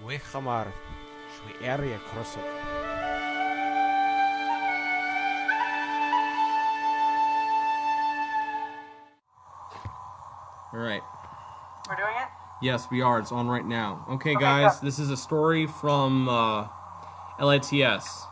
Wichamar, shwi area Crossroads. All right. We're doing it? Yes, we are. It's on right now. Okay, Okay, guys, go. this is a story from LiTS.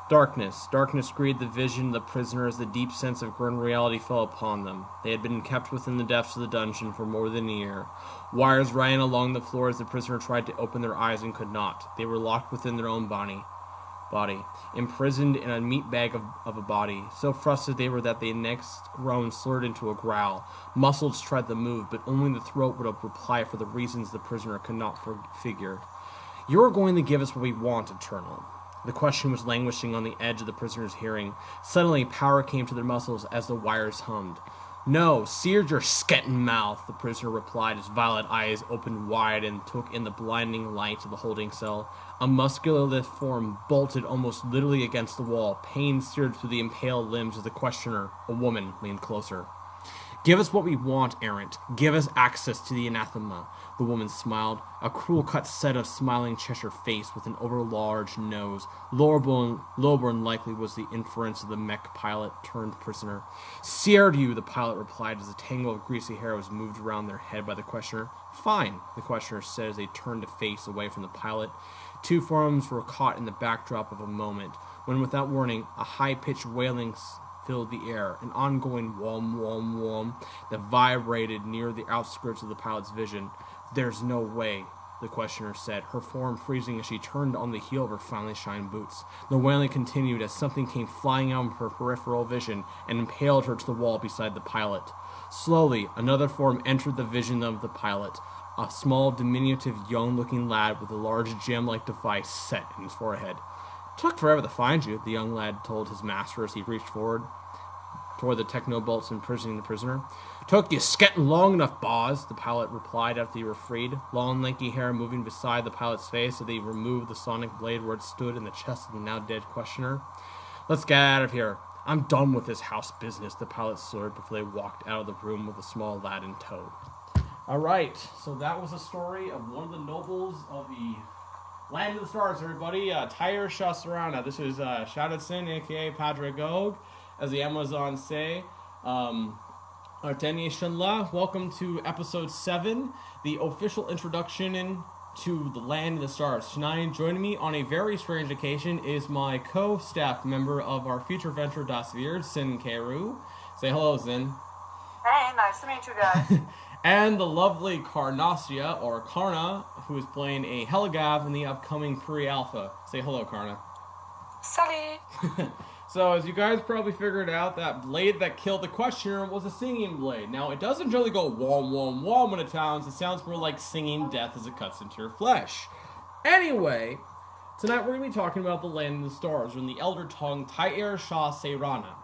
Darkness. Darkness greeted the vision of the prisoner as the deep sense of grim reality fell upon them. They had been kept within the depths of the dungeon for more than a year. Wires ran along the floor as the prisoner tried to open their eyes and could not. They were locked within their own body, imprisoned in a meat bag of a body. So frustrated they were that the next groan slurred into a growl. Muscles tried to move, but only the throat would reply for the reasons the prisoner could not figure. "You are going to give us what we want, Eternal." The question was languishing on the edge of the prisoner's hearing. Suddenly, power came to their muscles as the wires hummed. "No, seared your skettin' mouth," the prisoner replied, his violet eyes opened wide and took in the blinding light of the holding cell. A muscular lithe form bolted almost literally against the wall. Pain seared through the impaled limbs of the questioner. A woman leaned closer. "Give us what we want, Errant. Give us access to the anathema." The woman smiled, a cruel-cut set of smiling Cheshire face with an overlarge nose. Lowborn likely was the inference of the mech pilot turned prisoner. "Seared you," the pilot replied as a tangle of greasy hair was moved around their head by the questioner. "Fine," the questioner said as they turned to face away from the pilot. Two forms were caught in the backdrop of a moment, when without warning, a high-pitched wailing filled the air, an ongoing wom wom wom that vibrated near the outskirts of the pilot's vision. "There's no way," the questioner said, her form freezing as she turned on the heel of her finely shined boots. The wailing continued as something came flying out of her peripheral vision and impaled her to the wall beside the pilot. Slowly, another form entered the vision of the pilot, a small, diminutive, young-looking lad with a large gem-like device set in his forehead. "Took forever to find you," the young lad told his master as he reached forward toward the technobolts imprisoning the prisoner. "Took you skettin' long enough, boss," the pilot replied after they were freed, long lanky hair moving beside the pilot's face as they removed the sonic blade where it stood in the chest of the now-dead questioner. "Let's get out of here. I'm done with this house business," the pilot slurred before they walked out of the room with a small lad in tow. All right, so that was a story of one of the nobles of the Land of the Stars, everybody. Tyre Shasarana. This is Shadowson, a.k.a. Padre Gog, as the Amazons say. Artenia Shanla. Welcome to episode 7, the official introduction into the Land of the Stars. Tonight, joining me on a very strange occasion is my co-staff member of our future venture, DasWyrd, Zin Kayruu. Say hello, Zin. Hey, nice to meet you guys. And the lovely Carnatia, or Karna, who is playing a Helgav in the upcoming pre-alpha. Say hello, Karna. Sally. So, as you guys probably figured out, that blade that killed the questioner was a singing blade. Now, it doesn't really go wom wom wom when it sounds. It sounds more like singing death as it cuts into your flesh. Anyway, tonight we're going to be talking about the Land of the Stars, or in the Elder Tongue, Tyre Shah Seirana.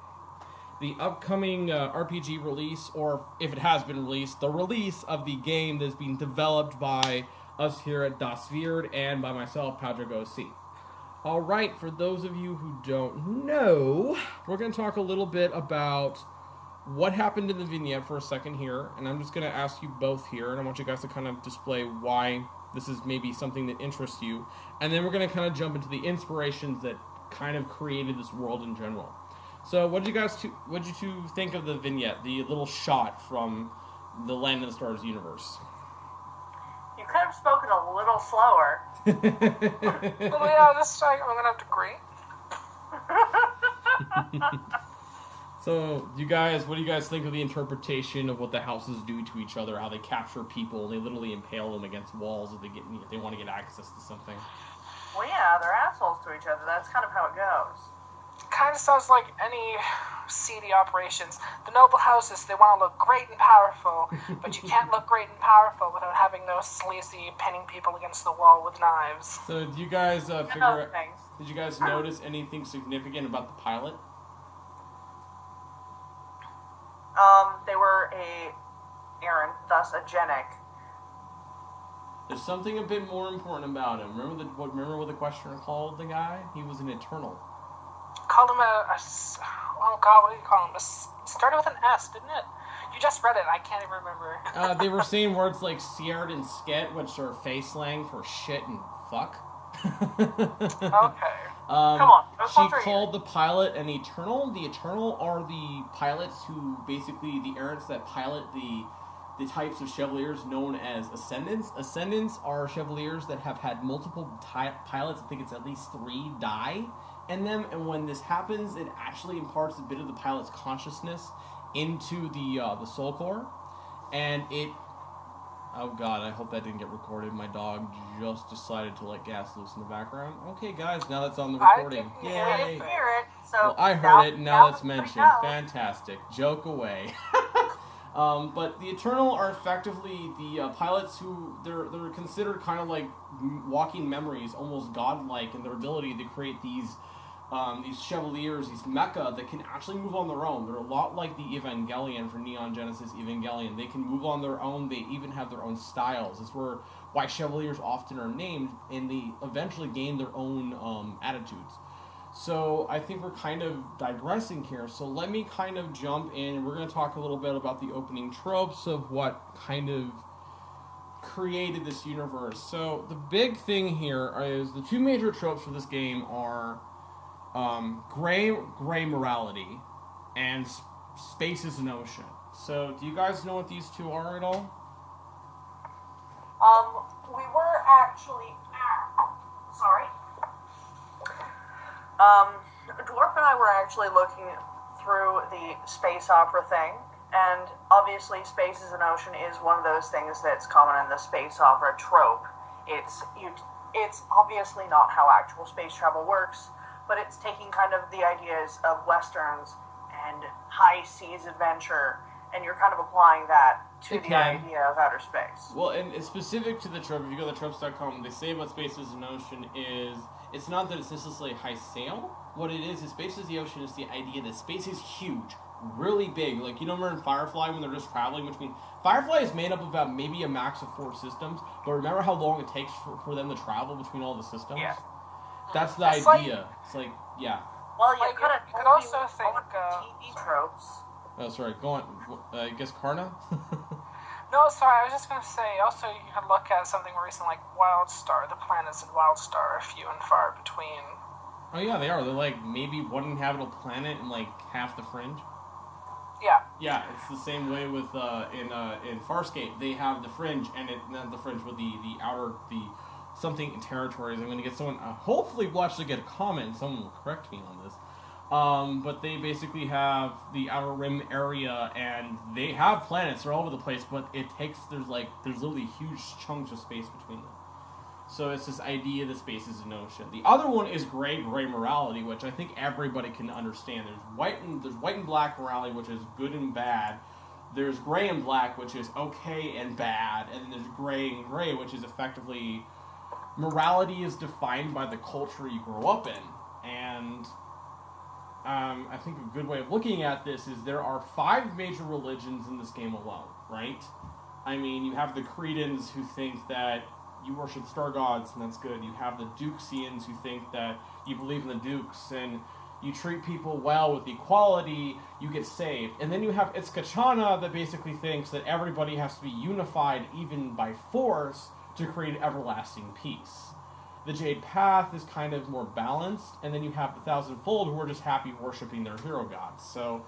The upcoming RPG release, or if it has been released, the release of the game that's being developed by us here at DasWyrd and by myself, Padre Gosi. Alright, for those of you who don't know, we're going to talk a little bit about what happened in the vignette for a second here, and I'm just going to ask you both here, and I want you guys to kind of display why this is maybe something that interests you, and then we're going to kind of jump into the inspirations that kind of created this world in general. So, what did you two think of the vignette, the little shot from the Land of the Stars universe? You could have spoken a little slower. Well, yeah, this time I'm gonna have to agree. So, what do you guys think of the interpretation of what the houses do to each other? How they capture people, they literally impale them against walls if they want to get access to something. Well, yeah, they're assholes to each other. That's kind of how it goes. Kind of sounds like any seedy operations. The noble houses, they want to look great and powerful, but you can't look great and powerful without having those sleazy pinning people against the wall with knives. So, did you guys did you guys notice anything significant about the pilot? They were errant, thus a genic. There's something a bit more important about him. Remember what the questioner called the guy? He was an Eternal. Called him oh god, what did you call him? It started with an S, didn't it? You just read it. I can't even remember. They were saying words like "scared" and "sket," which are face slang for shit and fuck. Okay. Come on, those She ones are called the pilot an Eternal. The Eternal are the pilots who basically the errants that pilot the types of Chevaliers known as Ascendants. Ascendants are Chevaliers that have had multiple pilots. I think it's at least 3 die in them, and when this happens, it actually imparts a bit of the pilot's consciousness into the soul core, and it. Oh god, I hope that didn't get recorded. My dog just decided to let gas loose in the background. Okay, guys, now that's on the recording. I I Yay! didn't hear it, so Well, I heard it, now it's we mentioned. know. Fantastic. Joke away. But the Eternal are effectively the pilots who, they're considered kind of like walking memories, almost godlike in their ability to create these Chevaliers, these mecha that can actually move on their own. They're a lot like the Evangelion for Neon Genesis Evangelion. They can move on their own. They even have their own styles. That's why Chevaliers often are named, and they eventually gain their own attitudes. So I think we're kind of digressing here. So let me kind of jump in, and we're going to talk a little bit about the opening tropes of what kind of created this universe. So the big thing here is the 2 major tropes for this game are gray morality and space is an ocean. So do you guys know what these 2 are at all? We were actually... Sorry. Dwarf and I were actually looking through the space opera thing, and obviously space is an ocean is one of those things that's common in the space opera trope. It's obviously not how actual space travel works, but it's taking kind of the ideas of westerns and high seas adventure, and you're kind of applying that to the idea of outer space. Well, and it's specific to the trope. If you go to tropes.com, they say about space as an ocean is, it's not that it's necessarily high sail. What it is space as the ocean is the idea that space is huge, really big. Like, you know, remember in Firefly when they're just traveling between... Firefly is made up of about maybe a max of 4 systems, but remember how long it takes for them to travel between all the systems? Yeah. That's the It's idea. It's like, yeah. Well, you Like, could you could also think, TV tropes. Oh, sorry, go on. I guess Karna? No, sorry, I was just going to say, also you could look at something recent like Wildstar. The planets in Wildstar are few and far between. Oh yeah, they are. They're like maybe one inhabitable planet and like half the fringe. Yeah. Yeah, it's the same way with in Farscape. They have the fringe, and not the fringe, but the outer something territories. I'm going to get someone. Hopefully, we'll actually get a comment. Someone will correct me on this. But they basically have the outer rim area, and they have planets. They're all over the place, but there's literally huge chunks of space between them. So it's this idea that space is an ocean. The other one is gray morality, which I think everybody can understand. There's white and black morality, which is good and bad. There's gray and black, which is okay and bad, and then there's gray and gray, which is effectively morality is defined by the culture you grow up in. And I think a good way of looking at this is there are 5 major religions in this game alone, right? I mean, you have the Cretans who think that you worship star gods, and that's good. You have the Duxians who think that you believe in the Dukes, and you treat people well with equality, you get saved. And then you have Itzkachana that basically thinks that everybody has to be unified, even by force, to create everlasting peace. The Jade Path is kind of more balanced, and then you have the Thousandfold who are just happy worshiping their hero gods. So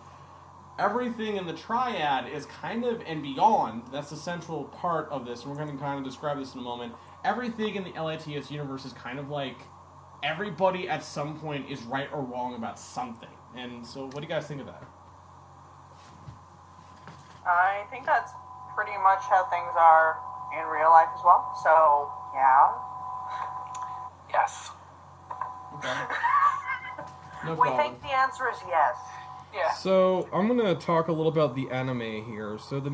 everything in the triad is kind of, and beyond, that's the central part of this, and we're going to kind of describe this in a moment. Everything in the LiTS universe is kind of like everybody at some point is right or wrong about something. And so what do you guys think of that? I think that's pretty much how things are in real life as well. So, yeah. Yes. Okay. No We problem. think the answer is yes. Yeah. So I'm gonna talk a little about the anime here. So the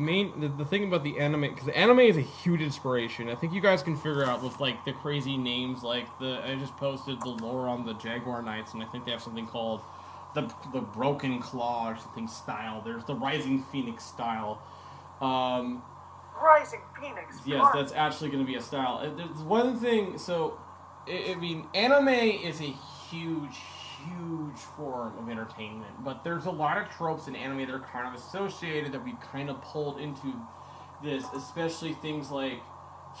thing about the anime, because the anime is a huge inspiration. I think you guys can figure out with like the crazy names, like I just posted the lore on the Jaguar Knights, and I think they have something called the Broken Claw or something style. There's the Rising Phoenix style. Rising Phoenix. Yes, that's actually going to be a style. There's one thing, so I mean, anime is a huge huge form of entertainment, but there's a lot of tropes in anime that are kind of associated that we kind of pulled into this, especially things like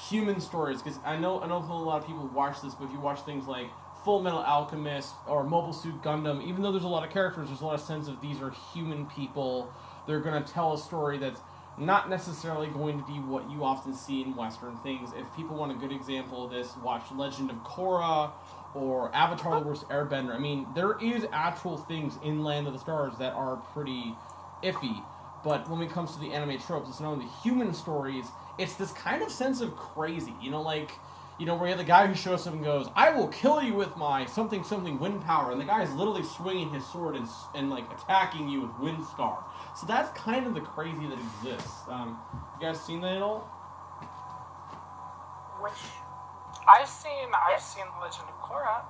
human stories, because I know a lot of people watch this, but if you watch things like Full Metal Alchemist or Mobile Suit Gundam, even though there's a lot of characters, there's a lot of sense of these are human people. They're going to tell a story that's not necessarily going to be what you often see in Western things. If people want a good example of this, watch Legend of Korra or Avatar the Worst Airbender. I mean, there is actual things in Land of the Stars that are pretty iffy, but when it comes to the anime tropes, it's not only the human stories, it's this kind of sense of crazy, where you have the guy who shows up and goes, I will kill you with my something wind power, and the guy is literally swinging his sword and attacking you with wind scar. So that's kind of the crazy that exists. You guys seen that at all? Which I've seen Legend of Korra.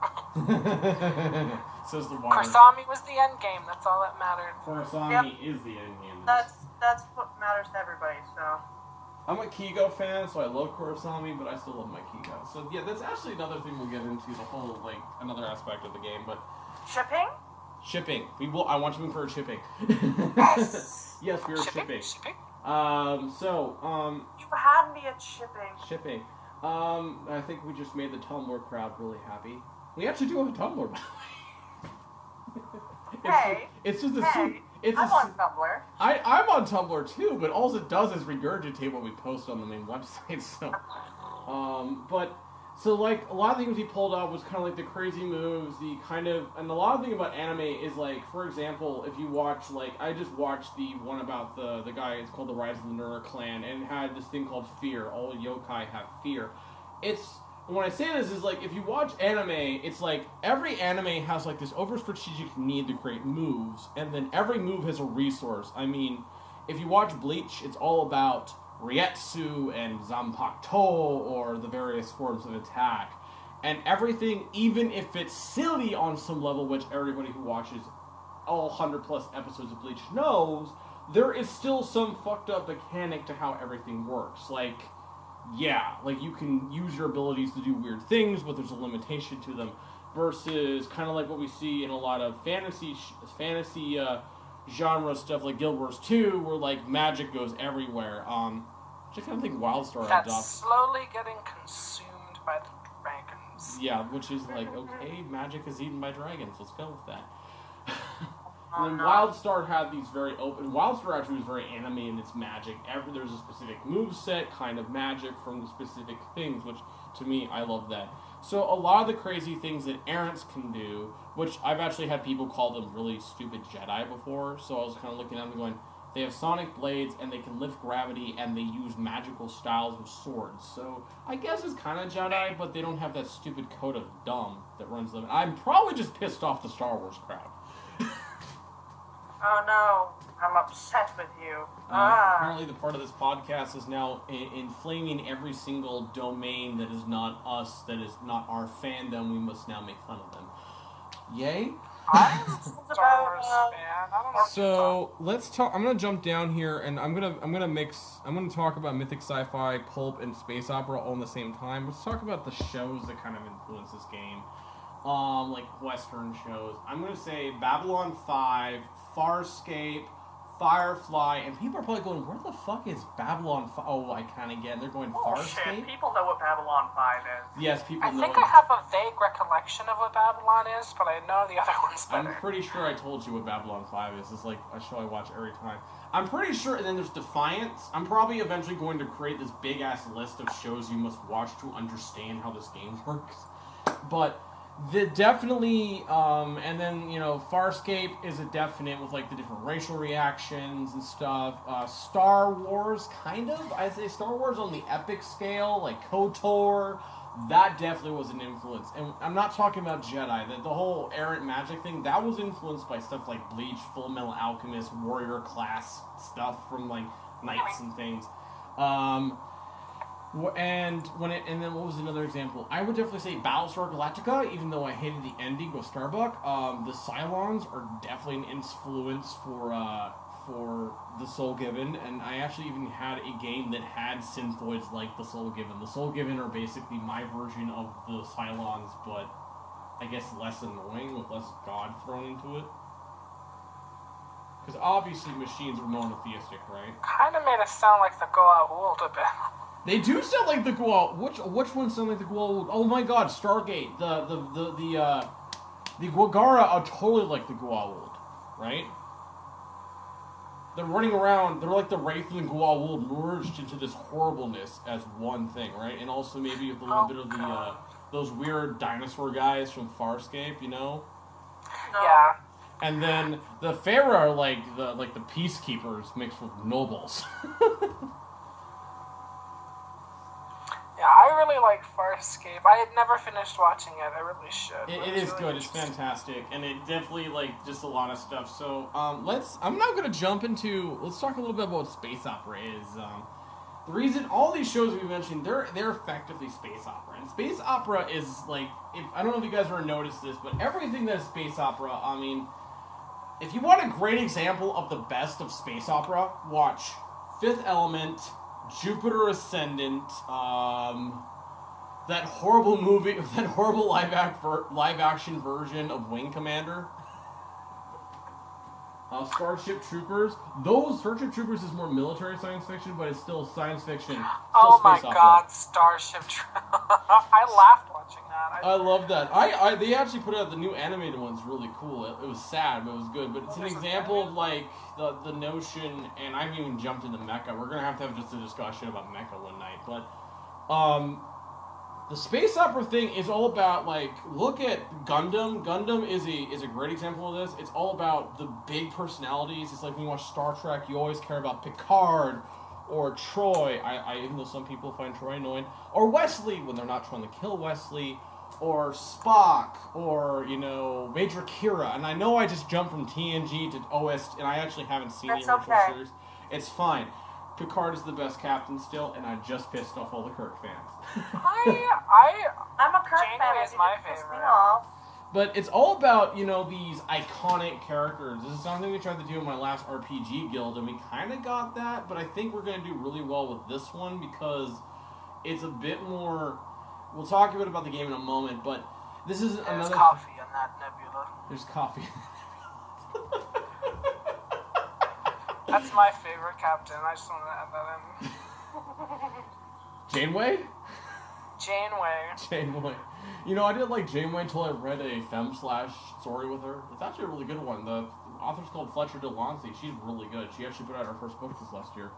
Says the water. Korsami was the end game. That's all that mattered. Korsami is the end game. That's what matters to everybody. So I'm a Kigo fan, so I love Korsami, but I still love my Kigo. So yeah, that's actually another thing we'll get into, the whole another aspect of the game. But shipping. I want to encourage shipping. Yes. Yes, we are shipping. You had me at shipping. Shipping. I think we just made the Tumblr crowd really happy. We actually do have a Tumblr, by the way. I'm on Tumblr. I'm on Tumblr too, but all it does is regurgitate what we post on the main website. So, a lot of things we pulled up was kind of the crazy moves, and a lot of things about anime is for example, if you watch I just watched the one about the guy. It's called The Rise of the Nura Clan, and it had this thing called fear. All yokai have fear. When I say this is if you watch anime, it's every anime has this over strategic need to create moves, and then every move has a resource. I mean, if you watch Bleach, it's all about Ryetsu and Zanpakuto or the various forms of attack. And everything, even if it's silly on some level, which everybody who watches all 100 plus episodes of Bleach knows, there is still some fucked up mechanic to how everything works. You can use your abilities to do weird things, but there's a limitation to them. Versus kind of what we see in a lot of fantasy genre stuff like Guild Wars 2, where magic goes everywhere. Which I kind of think WildStar That's adopts. slowly getting consumed by the dragons. Yeah, which is okay, magic is eaten by dragons. Let's go with that. And then WildStar had these very open. WildStar actually was very anime in its magic. There's a specific moveset, kind of magic from the specific things, which to me, I love that. So a lot of the crazy things that errants can do, which I've actually had people call them really stupid Jedi before. So I was kind of looking at them going, they have sonic blades and they can lift gravity and they use magical styles with swords. So I guess it's kind of Jedi, but they don't have that stupid code of dumb that runs them. I'm probably just pissed off the Star Wars crowd. Oh no, I'm upset with you. Apparently the part of this podcast is now inflaming every single domain that is not us, that is not our fandom. We must now make fun of them. Yay? Star Wars fan. I don't know. So let's talk. I'm gonna jump down here, and I'm gonna talk about mythic sci-fi, pulp, and space opera all in the same time. Let's talk about the shows that kind of influence this game. Western shows. I'm gonna say Babylon 5, Farscape, Firefly, and people are probably going, where the fuck is Babylon 5? Oh, I kind of get it. They're going Farscape? Shit, people know what Babylon 5 is. Yes, people I know think it. I have a vague recollection of what Babylon is, but I know the other ones better. I'm pretty sure I told you what Babylon 5 is. It's a show I watch every time. I'm pretty sure, and then there's Defiance. I'm probably eventually going to create this big-ass list of shows you must watch to understand how this game works. But definitely, and then, Farscape is a definite with, the different racial reactions and stuff. Star Wars, kind of. I'd say Star Wars on the epic scale, KOTOR, that definitely was an influence. And I'm not talking about Jedi. The whole errant magic thing, that was influenced by stuff like Bleach, Full Metal Alchemist, warrior class stuff from, knights and things. And then what was another example? I would definitely say Battlestar Galactica, even though I hated the ending with Starbuck. The Cylons are definitely an influence for the Soul Given, and I actually even had a game that had synthoids like the Soul Given. The Soul Given are basically my version of the Cylons, but I guess, less annoying with less God thrown into it. Because obviously machines are monotheistic, right? Kind of made it sound like the Goa'uld a bit. They do sound like the Goa'uld. Which ones sound like the Goa'uld? Oh my God, Stargate. The Guagara are totally like the Goa'uld, right? They're running around. They're like the Wraith and the Goa'uld merged into this horribleness as one thing, right? And also maybe with a little bit of the those weird dinosaur guys from Farscape, you know? No. Yeah. And then the Pharaoh are like the peacekeepers mixed with nobles. Yeah, I really like Farscape. I had never finished watching it. I really should. It is good. It's fantastic, and it definitely just a lot of stuff. So I'm now gonna jump into. Let's talk a little bit about what space opera is. The reason all these shows we mentioned, they're effectively space opera, and space opera is like, I don't know if you guys ever noticed this, but everything that is space opera. I mean, if you want a great example of the best of space opera, watch Fifth Element, Jupiter Ascendant, that horrible movie, that horrible live action version of Wing Commander, Starship Troopers. Starship Troopers is more military science fiction, but it's still science fiction. Still Oh my space opera. God, Starship Troopers! I laughed watching that. I love that. They actually put out the new animated one's really cool. It was sad, but it was good. But it's an example of like the notion, and I haven't even jumped into mecha. We're gonna have just a discussion about mecha one night. But the space opera thing is all about, like, look at Gundam. Gundam is a great example of this. It's all about the big personalities. It's like when you watch Star Trek, you always care about Picard or Troy. Even though some people find Troy annoying, or Wesley when they're not trying to kill Wesley, or Spock, or Major Kira. And I know I just jumped from TNG to OST, and I actually haven't seen the original series. It's fine. Picard is the best captain still, and I just pissed off all the Kirk fans. I'm a Kirk fan. Janeway is my Piss me favorite. off. But it's all about, these iconic characters. This is something we tried to do in my last RPG guild, and we kind of got that, but I think we're going to do really well with this one because it's a bit more... We'll talk a bit about the game in a moment, but this is another... There's coffee in that nebula. There's coffee. That's my favorite captain. I just want to add that in. Janeway? Janeway. I didn't like Janeway until I read a Fem/slash story with her. It's actually a really good one. The author's called Fletcher Delancey. She's really good. She actually put out her first book this last year.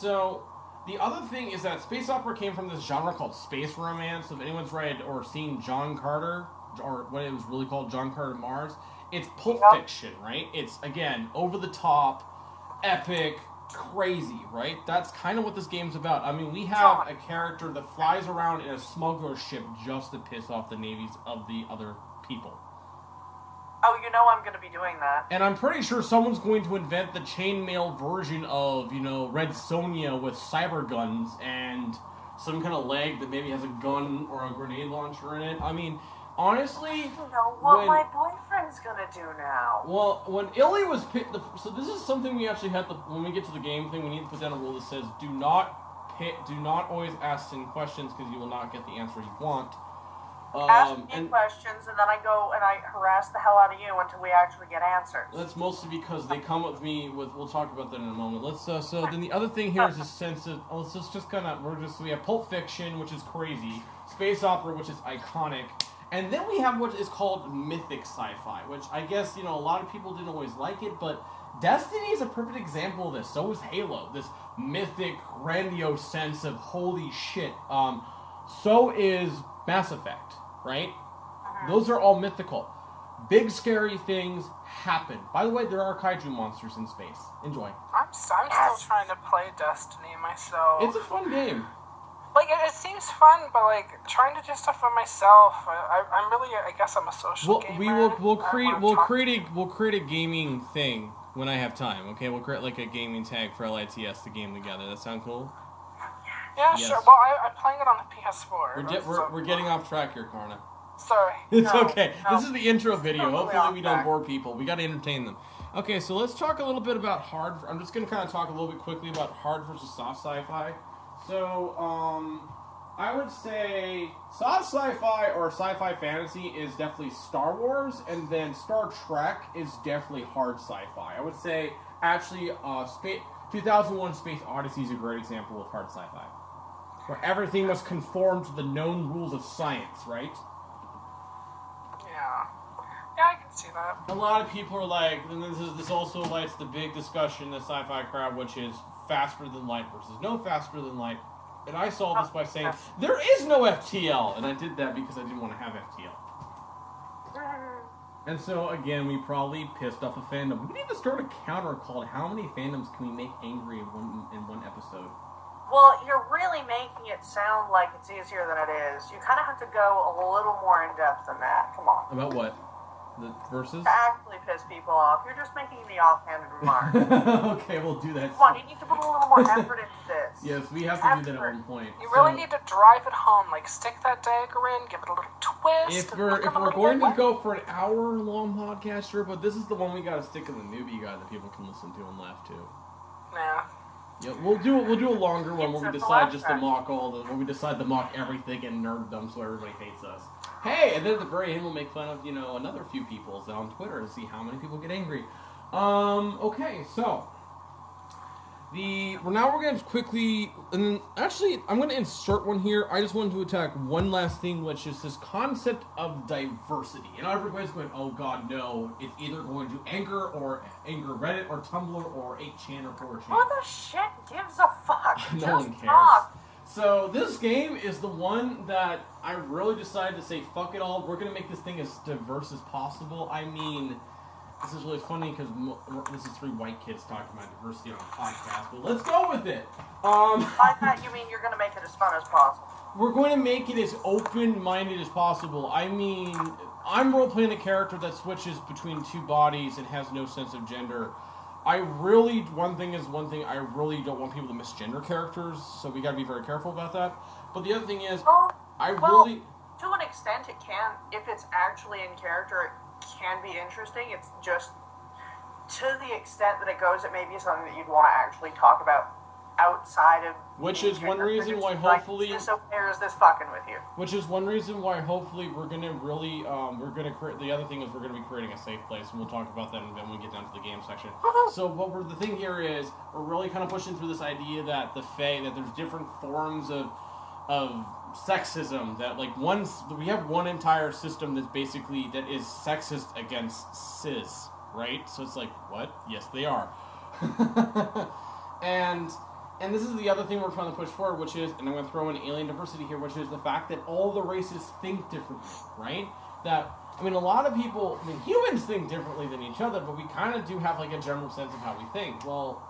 So, the other thing is that space opera came from this genre called space romance. If anyone's read or seen John Carter, or what it was really called, John Carter Mars, it's Pulp Fiction, right? It's, again, over the top, epic, crazy, right? That's kind of what this game's about. I mean, we have a character that flies around in a smuggler ship just to piss off the navies of the other people. Oh, I'm going to be doing that. And I'm pretty sure someone's going to invent the chainmail version of, Red Sonja with cyber guns and some kind of leg that maybe has a gun or a grenade launcher in it. I mean, honestly... I don't know what my boyfriend's going to do now. Well, when Illy was picked... So this is something we actually have to... When we get to the game thing, we need to put down a rule that says, do not always ask any questions because you will not get the answer you want. Ask me questions, and then I go and I harass the hell out of you until we actually get answers. That's mostly because they come with me with... We'll talk about that in a moment. Let's... So then the other thing here is a sense of... Let's just kind of... We have Pulp Fiction, which is crazy. Space opera, which is iconic. And then we have what is called mythic sci-fi, which I guess, a lot of people didn't always like it, but Destiny is a perfect example of this. So is Halo. This mythic, grandiose sense of holy shit. So is Mass Effect, right? Those are all mythical. Big, scary things happen. By the way, there are kaiju monsters in space. Enjoy. I'm still trying to play Destiny myself. It's a fun game. Like, it seems fun, but, like, trying to do stuff for myself, I'm really, I guess I'm a social gamer. We'll create a gaming thing when I have time, okay? We'll create, like, a gaming tag for LiTS to game together. That sound cool? Yeah, Yes. sure. Well, I'm playing it on the PS4. We're getting off track here, Karna. Sorry. It's No, okay. no. This is the intro video. Totally Hopefully off we don't track. bore people. We got to entertain them. Okay, so let's talk a little bit about I'm just going to kind of talk a little bit quickly about hard versus soft sci-fi. So, I would say soft sci-fi or sci-fi fantasy is definitely Star Wars, and then Star Trek is definitely hard sci-fi. I would say, actually, 2001 Space Odyssey is a great example of hard sci-fi. Where everything must conform to the known rules of science, right? Yeah. Yeah, I can see that. A lot of people are like, and this also lights the big discussion in the sci-fi crowd, which is faster than light versus no faster than light. And I solved this by saying, there is no FTL! And I did that because I didn't want to have FTL. And so, again, we probably pissed off a fandom. We need to start a counter called How Many Fandoms Can We Make Angry in one episode? Well, you're really making it sound like it's easier than it is. You kind of have to go a little more in depth than that. Come on. About what? The verses? To actually piss people off. You're just making the offhanded remark. Okay, we'll do that. Come on, you need to put a little more effort into this. Yes, we have to do that at one point. You really need to drive it home. Like, stick that dagger in, give it a little twist. If we're going to go for an hour-long podcast, sure, but this is the one we got to stick in the newbie guide that people can listen to and laugh to. Nah. Yeah, we'll do a longer one It's where we a decide just to flashback. mock when we decide to mock everything and nerddom so everybody hates us. Hey, and then at the very end we'll make fun of, another few people on Twitter to see how many people get angry. Okay, so we're going to quickly, and then actually I'm going to insert one here. I just wanted to attack one last thing, which is this concept of diversity. And everybody's going, oh god, no, it's either going to anger Reddit or Tumblr or 8chan or 4chan. Who the shit gives a fuck? No Just one cares. talk. So this game is the one that I really decided to say, fuck it all, we're going to make this thing as diverse as possible. I mean, this is really funny because this is 3 white kids talking about diversity on a podcast, but let's go with it. By that you mean you're going to make it as fun as possible. We're going to make it as open-minded as possible. I mean, I'm role-playing a character that switches between 2 bodies and has no sense of gender. I really don't want people to misgender characters, so we gotta be very careful about that. But the other thing is, To an extent it can, if it's actually in character, it can be interesting. It's just, to the extent that it goes, it may be something that you'd want to actually talk about outside of... Which is one reason why hopefully... Is this okay or is this fucking with you? Which is one reason why hopefully we're going to really, the other thing is we're going to be creating a safe place, and we'll talk about that when we get down to the game section. So the thing here is, we're really kind of pushing through this idea that that there's different forms of sexism, that we have one entire system that is sexist against cis, right? So it's like, what? Yes, they are. And this is the other thing we're trying to push forward, which is, and I'm going to throw in alien diversity here, which is the fact that all the races think differently, right? That, a lot of people, humans think differently than each other, but we kind of do have, a general sense of how we think. Well,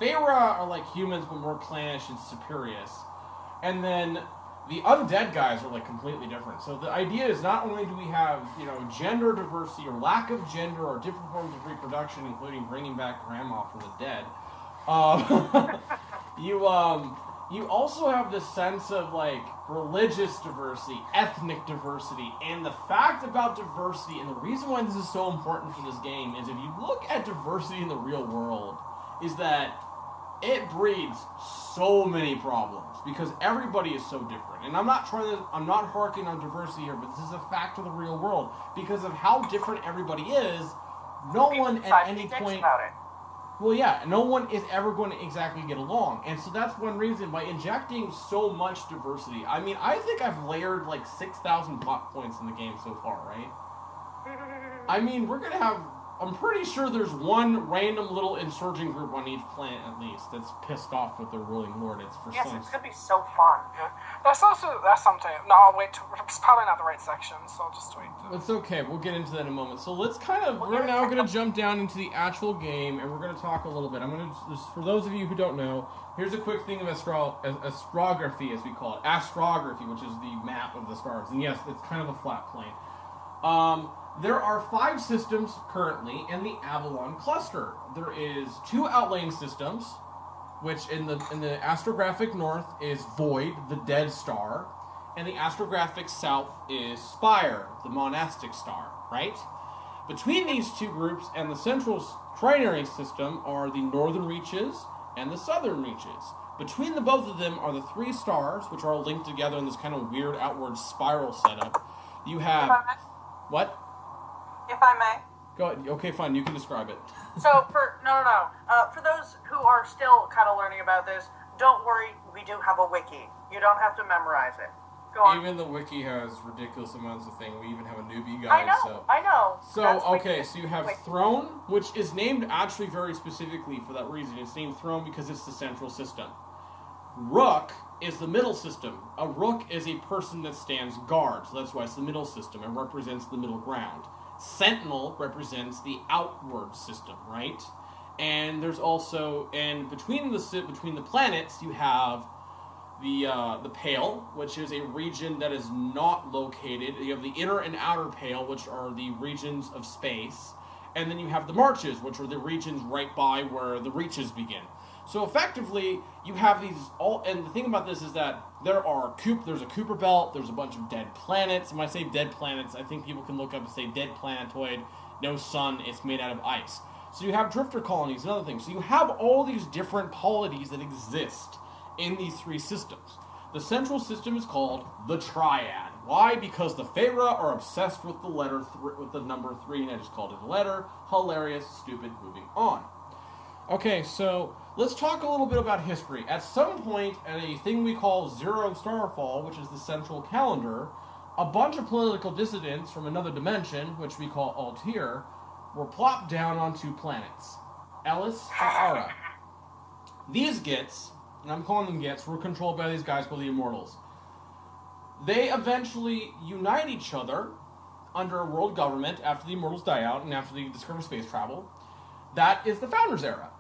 Feyre are like humans, but more clannish and superior. And then the undead guys are, completely different. So the idea is not only do we have, gender diversity or lack of gender or different forms of reproduction, including bringing back grandma from the dead, you also have this sense of religious diversity, ethnic diversity, and the fact about diversity, and the reason why this is so important for this game is if you look at diversity in the real world, is that it breeds so many problems because everybody is so different. And I'm not harking on diversity here, but this is a fact of the real world because of how different everybody is. No one at any point. About it. Well, yeah, no one is ever going to exactly get along. And so that's one reason, by injecting so much diversity. I think I've layered 6,000 plot points in the game so far, right? We're going to have... I'm pretty sure there's one random little insurgent group on each planet, at least, that's pissed off with their ruling lord. It's it's going to be so fun. Yeah. That's something. No, I'll wait. It's probably not the right section, so I'll just wait. It's okay. We'll get into that in a moment. So let's we're now going to jump down into the actual game, and we're going to talk a little bit. For those of you who don't know, here's a quick thing of astrography, as we call it. Astrography, which is the map of the stars. And yes, it's kind of a flat plane. There are 5 systems currently in the Avalon cluster. There is 2 outlying systems, which in the astrographic north is Void, the dead star, and the astrographic south is Spire, the monastic star, right? Between these 2 groups and the central trinary system are the northern reaches and the southern reaches. Between the both of them are the 3 stars, which are all linked together in this kind of weird outward spiral setup. You have... If I may? What? If I may? Go ahead. Okay, fine. You can describe it. So, for those who are still kind of learning about this, don't worry, we do have a wiki. You don't have to memorize it. Go on. Even the wiki has ridiculous amounts of things. We even have a newbie guide. I know. So, okay, so you have Throne, which is named actually very specifically for that reason. It's named Throne because it's the central system. Rook is the middle system. A rook is a person that stands guard, so that's why it's the middle system. It represents the middle ground. Sentinel represents the outward system, right? And there's also, and between the planets, you have the Pale, which is a region that is not located. You have the inner and outer Pale, which are the regions of space. And then you have the Marches, which are the regions right by where the reaches begin. So effectively, you have these all, and the thing about this is that there's a Kuiper belt, there's a bunch of dead planets. And when I say dead planets, I think people can look up and say dead planetoid, no sun, it's made out of ice. So you have drifter colonies and other things. So you have all these different polities that exist in these 3 systems. The central system is called the Triad. Why? Because the Feyre are obsessed with with the number 3, and I just called it a letter. Hilarious, stupid, moving on. Okay, so let's talk a little bit about history. At some point, at a thing we call Zero Starfall, which is the central calendar, a bunch of political dissidents from another dimension, which we call Altair, were plopped down onto planets. Ellis and Ara. These Gits, and I'm calling them Gits, were controlled by these guys called the Immortals. They eventually unite each other under a world government after the Immortals die out and after they discover space travel. That is the Founders Era.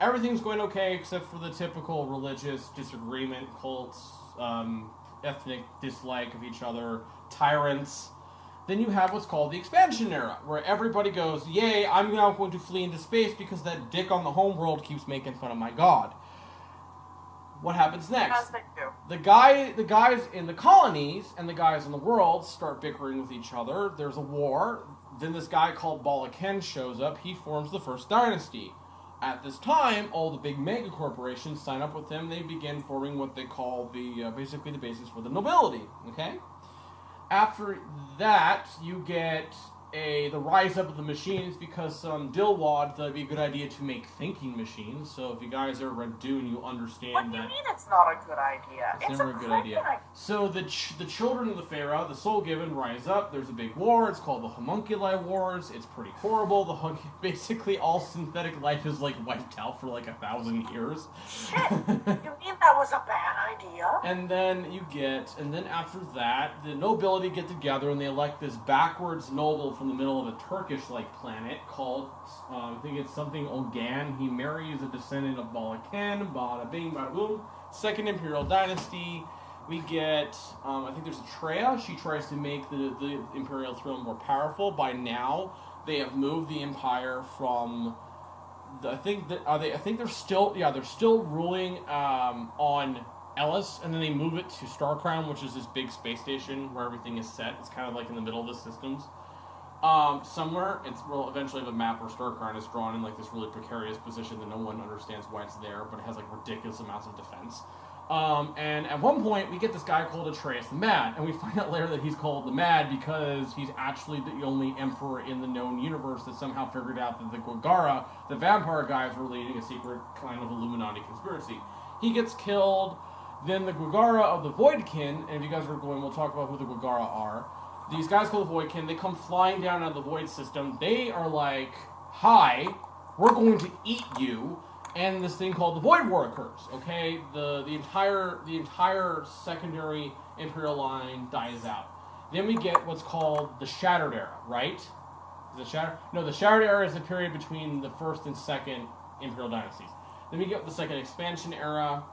Everything's going okay except for the typical religious disagreement, cults, ethnic dislike of each other, tyrants. Then you have what's called the Expansion Era, where everybody goes, yay, I'm now going to flee into space because that dick on the homeworld keeps making fun of my god. What happens next? As they do. The guys in the colonies and the guys in the world start bickering with each other. There's a war. Then this guy called Balaken shows up. He forms the first dynasty. At this time, all the big mega corporations sign up with him. They begin forming what they call basically the basis for the nobility. Okay. After that, you get the rise up of the machines because some Dilwad thought it'd be a good idea to make thinking machines. So if you guys ever read Dune, you understand What do you mean it's not a good idea? It's never a good idea. So the children of the Feyre, the Soul Given, rise up. There's a big war. It's called the Homunculi Wars. It's pretty horrible. Basically all synthetic life is like wiped out for like 1,000 years. Shit! You mean that was a bad idea? And then after that, the nobility get together and they elect this backwards noble from the middle of a Turkish-like planet called, I think it's something Ogan. He marries a descendant of Balaken, bada bing, bada boom. Second Imperial Dynasty. We get, I think there's Atreya. She tries to make the Imperial throne more powerful. By now, they have moved the Empire from, I think they're still ruling on Ellis, and then they move it to Starcrown, which is this big space station where everything is set. It's kind of like in the middle of the systems. Somewhere, we'll eventually have a map where Starcrown is drawn in like this really precarious position that no one understands why it's there, but it has like ridiculous amounts of defense. And at one point, we get this guy called Atreus the Mad, and we find out later that he's called the Mad because he's actually the only emperor in the known universe that somehow figured out that the Guagara, the vampire guys, were leading a secret kind of Illuminati conspiracy. He gets killed. Then the Guagara of the Voidkin, and if you guys are going, we'll talk about who the Guagara are. These guys called the Voidkin, they come flying down out of the Void system. They are like, hi, we're going to eat you. And this thing called the Void War occurs, okay? The entire secondary Imperial line dies out. Then we get what's called the Shattered Era, right? Is it Shattered? No, the Shattered Era is the period between the first and second Imperial dynasties. Then we get the second Expansion Era.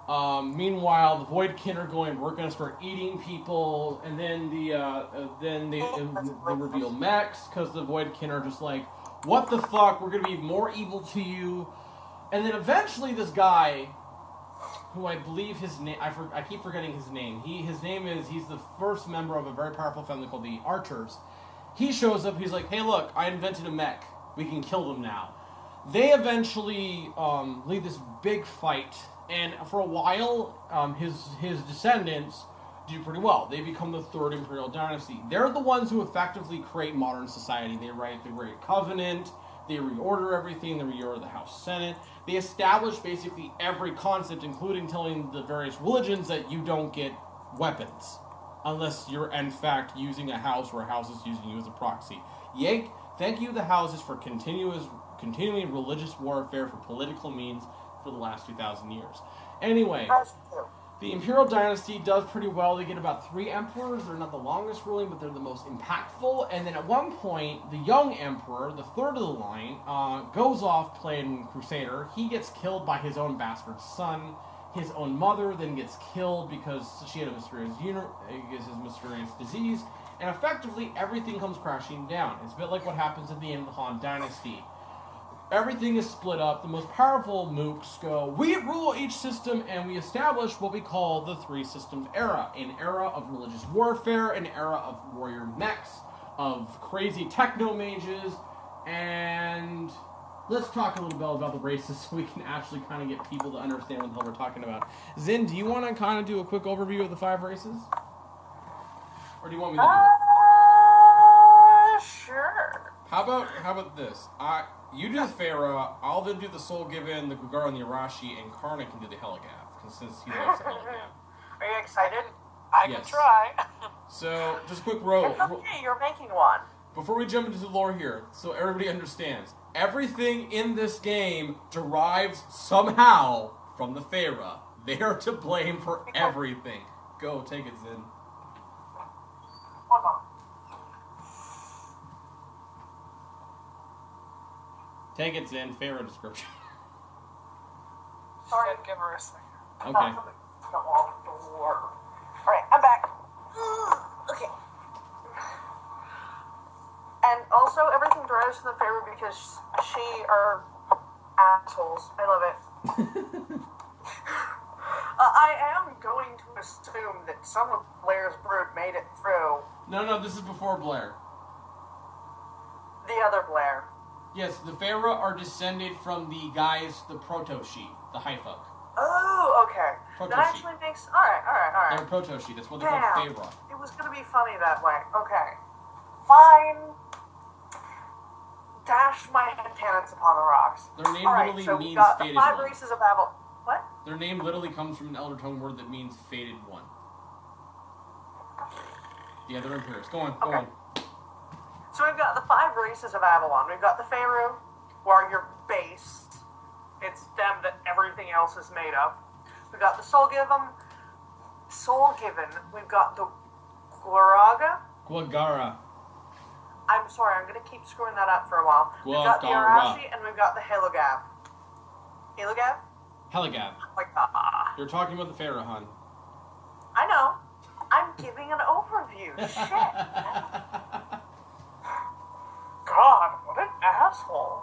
Meanwhile, the Voidkin are going, we're going to start eating people, and then they reveal mechs, because the Voidkin are just like, what the fuck, we're going to be more evil to you. And then eventually this guy, who I believe his name, I keep forgetting his name, he's the first member of a very powerful family called the Archers. He shows up, he's like, hey look, I invented a mech, we can kill them now. They eventually lead this big fight, and for a while, his descendants do pretty well. They become the third imperial dynasty. They're the ones who effectively create modern society. They write the Great Covenant. They reorder everything. They reorder the House Senate. They establish basically every concept, including telling the various religions that you don't get weapons unless you're in fact using a house or a house is using you as a proxy. Yank, thank you, the houses, for continuing religious warfare for political means for the last 2,000 years. Anyway, the Imperial Dynasty does pretty well. They get about 3 emperors. They're not the longest ruling, but they're the most impactful. And then at one point, the young emperor, the third of the line, goes off playing Crusader. He gets killed by his own bastard son. His own mother then gets killed because she had a mysterious disease. And effectively, everything comes crashing down. It's a bit like what happens at the end of the Han Dynasty. Everything is split up. The most powerful mooks go, we rule each system, and we establish what we call the 3 systems era. An era of religious warfare, an era of warrior mechs, of crazy techno-mages, and let's talk a little bit about the races so we can actually kind of get people to understand what the hell we're talking about. Zin, do you want to kind of do a quick overview of the 5 races? Or do you want me to do it? Sure. How about this? You do the Pharaoh, I'll then do the Soul Given, the Gugar, and the Arashi, and Karna can do the Heligav, since he loves the Heligav. Are you excited? I can try. So, just a quick roll. It's okay, you're making one. Before we jump into the lore here, so everybody understands, everything in this game derives somehow from the Pharaoh. They are to blame for everything. Go, take it, Zin. One more. Take it, Zin. Pharaoh description. Sorry, give her a second. Okay. Alright, I'm back. Okay. And also, everything derives from the Pharaoh because she are assholes. I love it. I am going to assume that some of Blair's brood made it through. No, this is before Blair. The other Blair. Yes, the Pharaoh are descended from the guys, the Protoshi, the Hythuk. Oh, okay. Protoshi. That actually makes... Alright. They're Protoshi, that's what they call Pharaoh. It was going to be funny that way. Okay. Fine. Dash my cannons upon the rocks. Their name Alright, literally so means we got the Fated 5 One. races of Babel. What? Their name literally comes from an Elder Tongue word that means Fated One. Yeah, they're Imperials. Go on. So we've got the 5 races of Avalon. We've got the Pharaoh, who are your base. It's them that everything else is made of. We've got the Soul Given. We've got the Guagara. I'm sorry, I'm going to keep screwing that up for a while. We've got the Arashi, and we've got the Heligav. Heligav? Heligav. Like, You're talking about the Pharaoh, hon. I know. I'm giving an overview. Shit. God, what an asshole.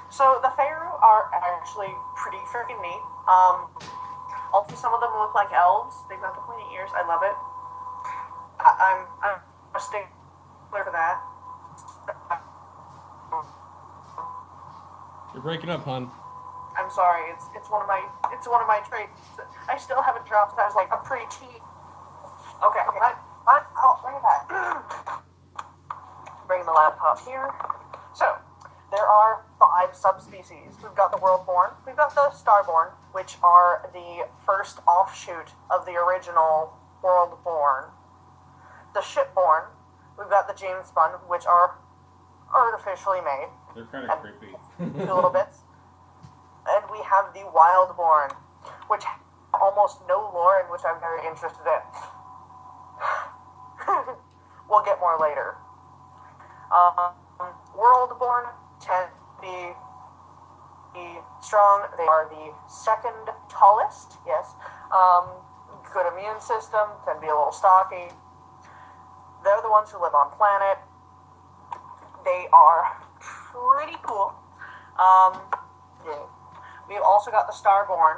So the Pharaoh are actually pretty freaking neat. Also, some of them look like elves. They've got the pointy ears. I love it. I'm a stickler for that. You're breaking up, hon. I'm sorry. It's one of my traits. I still haven't dropped. I was like a pre-T. Okay. I'll bring it back. Bring the laptop here. So, there are 5 subspecies. We've got the Worldborn, we've got the Starborn, which are the first offshoot of the original Worldborn. The Shipborn, we've got the Jamespun, which are artificially made. They're kind of creepy. A little bits. And we have the Wildborn, which have almost no lore and which I'm very interested in. We'll get more later. Worldborn tend to be strong. They are the second tallest, yes. Good immune system, tend to be a little stocky. They're the ones who live on planet. They are pretty cool. We've also got the Starborn,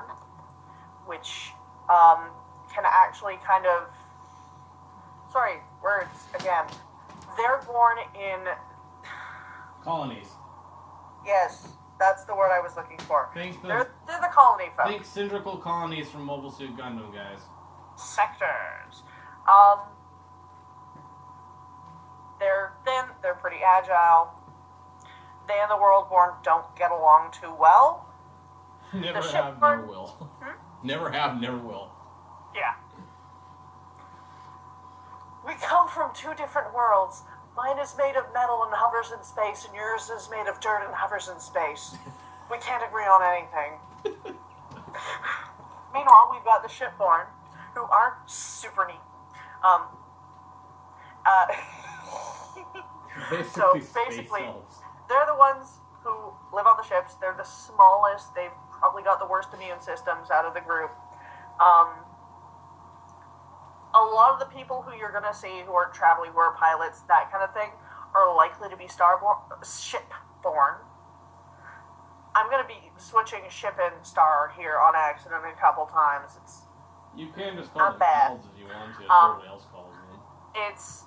which can actually kind of... Sorry, words again. They're born in Colonies. Yes, that's the word I was looking for. Think They're the colony folk. Think cylindrical colonies from Mobile Suit Gundam, guys. Sectors. They're thin, they're pretty agile. They and the Worldborn don't get along too well. Never The have, shipborn- never will. Never have, never will. Yeah. We come from two different worlds. Mine is made of metal and hovers in space, and yours is made of dirt and hovers in space. We can't agree on anything. Meanwhile, we've got the shipborn, who aren't super neat. Basically, basically, space elves. they're the ones who live on the ships. They're the smallest. They've probably got the worst immune systems out of the group. A lot of the people who you're going to see who are traveling, who are pilots, that kind of thing, are likely to be shipborn. I'm going to be switching ship and star here on accident a couple times. You can just call not them bad. elves if you want to, if everybody else calls them. It's...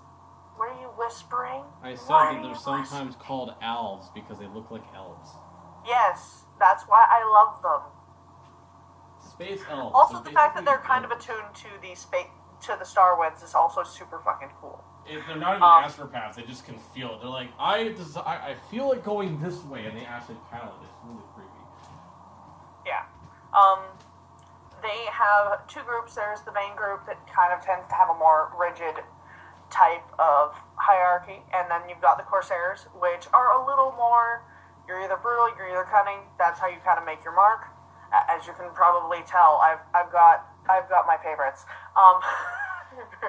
What are you whispering? I said Why that are they're you sometimes called elves because they look like elves. Yes, that's why I love them. Space elves. Also, so the fact that basically they're kind of elves. attuned to the Star Winds is also super fucking cool. If they're not even astropaths, they just can feel it. They're like, I feel it going this way, and they actually paddle it. It's really creepy. Yeah. They have two groups. There's the main group that kind of tends to have a more rigid type of hierarchy, and then you've got the Corsairs, which are a little more, you're either brutal, you're either cunning. That's how you kind of make your mark. As you can probably tell, I've got my favorites.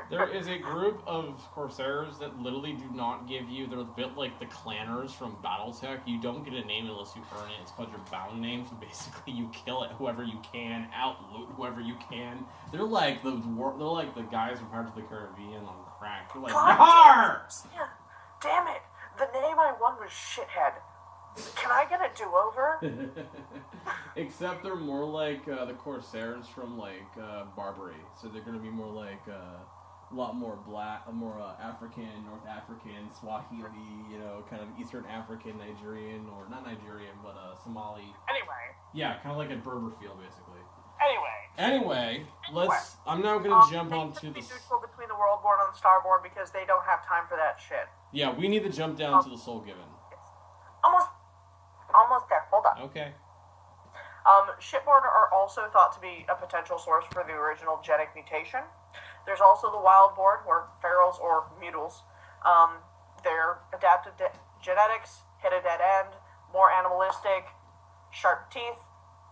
There is a group of Corsairs that literally do not give you, they're a bit like the Clanners from Battletech. You don't get a name unless you earn it. It's called your bound name, so basically you kill it whoever you can, outloot whoever you can. They're like the guys from Pirates of the Caribbean on crack. They're like, Yar! Yeah. Damn it! The name I won was Shithead. Can I get a do-over? Except they're more like the Corsairs from like Barbary, so they're gonna be more like a lot more black, more African, North African, Swahili, kind of Eastern African, Nigerian, or not Nigerian, but Somali. Anyway. Yeah, kind of like a Berber feel, basically. Anyway, let's. I'm now gonna jump onto the. neutral between the Worldborn and the Starborn because they don't have time for that shit. Yeah, we need to jump down to the Soul Given. Almost there. Hold on. Okay. Shipborn are also thought to be a potential source for the original genetic mutation. There's also the Wildborn, or ferals or mutals. They're adapted to genetics, hit a dead end, more animalistic, sharp teeth,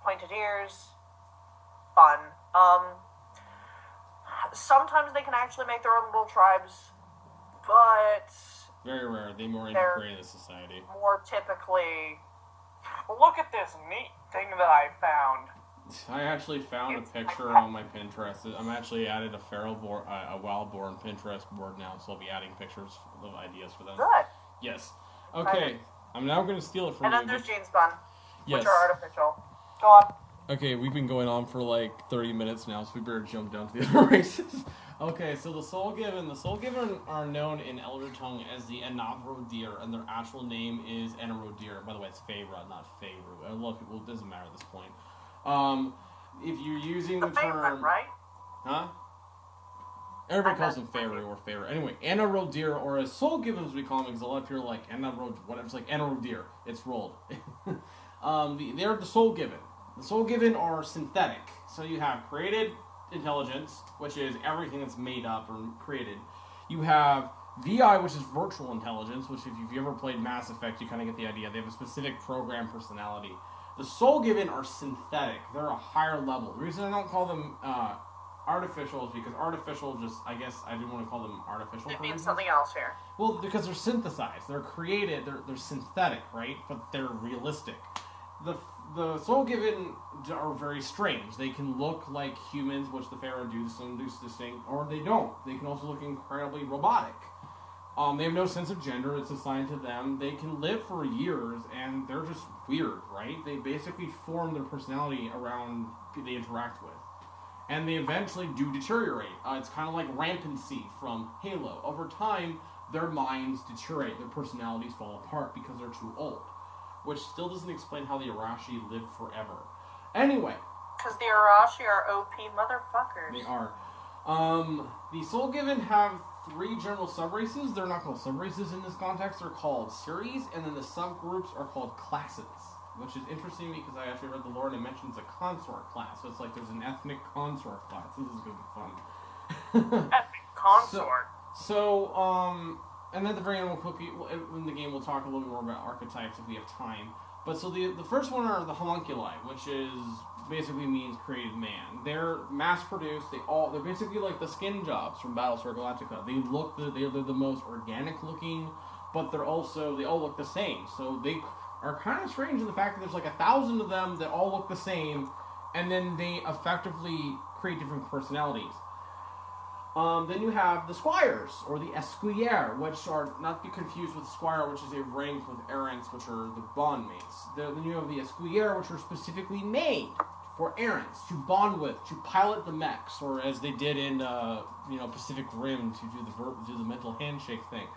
pointed ears, fun. Sometimes they can actually make their own little tribes, but Very rare. They more integrate into society. more typically... Look at this neat thing that I found. I actually found a picture on my Pinterest. I'm actually added a Wildborn Pinterest board now, so I'll be adding pictures of ideas for them. Good. Yes. Okay. I'm now going to steal it from And you. then there's Gene Spun, Yes. which are artificial. Go on. Okay, we've been going on for like 30 minutes now, so we better jump down to the other races. Okay, so the Soul Given are known in Elder Tongue as the Anavrodir, and their actual name is Enarodir. By the way, it's Feyre, not Feyru. A lot of people, it doesn't matter at this point. If you're using the favorite, term... right? Huh? Everybody calls them Feyre or Feyre. Anyway, Enarodir, or as Soul Given as we call them, because a lot of people are like, Enarod, whatever, it's like Enarodir. It's rolled. They're the Soul Given. The Soul Given are synthetic. So you have created intelligence, which is everything that's made up or created. You have VI, which is virtual intelligence, which if you've ever played Mass Effect, you kind of get the idea. They have a specific program personality. The Soul Given are synthetic. They're a higher level. The reason I don't call them artificial is because artificial just, I guess I didn't want to call them artificial. It means something else here. Well, because they're synthesized. They're created. They're synthetic, right? But they're realistic. The Soul Given are very strange. They can look like humans, which the Pharaoh do, some do distinct, or they don't. They can also look incredibly robotic. They have no sense of gender. It's assigned to them. They can live for years, and they're just weird, right? They basically form their personality around who they interact with. And they eventually do deteriorate. It's kind of like rampancy from Halo. Over time, their minds deteriorate, their personalities fall apart because they're too old. Which still doesn't explain how the Arashi live forever. Anyway. Because the Arashi are OP motherfuckers. They are. The Soul Given have 3 general subraces. They're not called subraces in this context. They're called series, and then the subgroups are called classes. Which is interesting because I actually read the lore and it mentions a consort class. So it's like there's an ethnic consort class. This is going to be fun. Ethnic consort. And then at the very end, in the game, we'll talk a little bit more about archetypes if we have time. But so the first one are the homunculi, which is basically means created man. They're mass-produced. They're basically like the skin jobs from Battlestar Galactica. They're the most organic looking, but they all look the same. So they are kind of strange in the fact that there's like 1,000 of them that all look the same, and then they effectively create different personalities. Then you have the squires, or the esquire, which are not to be confused with squire, which is a rank with errants, which are the bondmates. Then you have the esquire, which are specifically made for errants, to bond with, to pilot the mechs, or as they did in Pacific Rim, to do the mental handshake thing.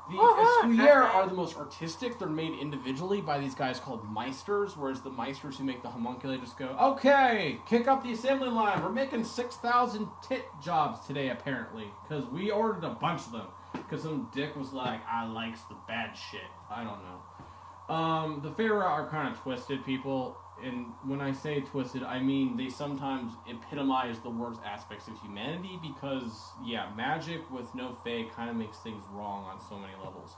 The esquire are the most artistic. They're made individually by these guys called meisters, whereas the meisters who make the homunculi just go, okay, kick up the assembly line. We're making 6,000 tit jobs today, apparently, because we ordered a bunch of them. Because some dick was like, I likes the bad shit. I don't know. The Pharaoh are kind of twisted people, and when I say twisted, I mean they sometimes epitomize the worst aspects of humanity because, magic with no fae kind of makes things wrong on so many levels.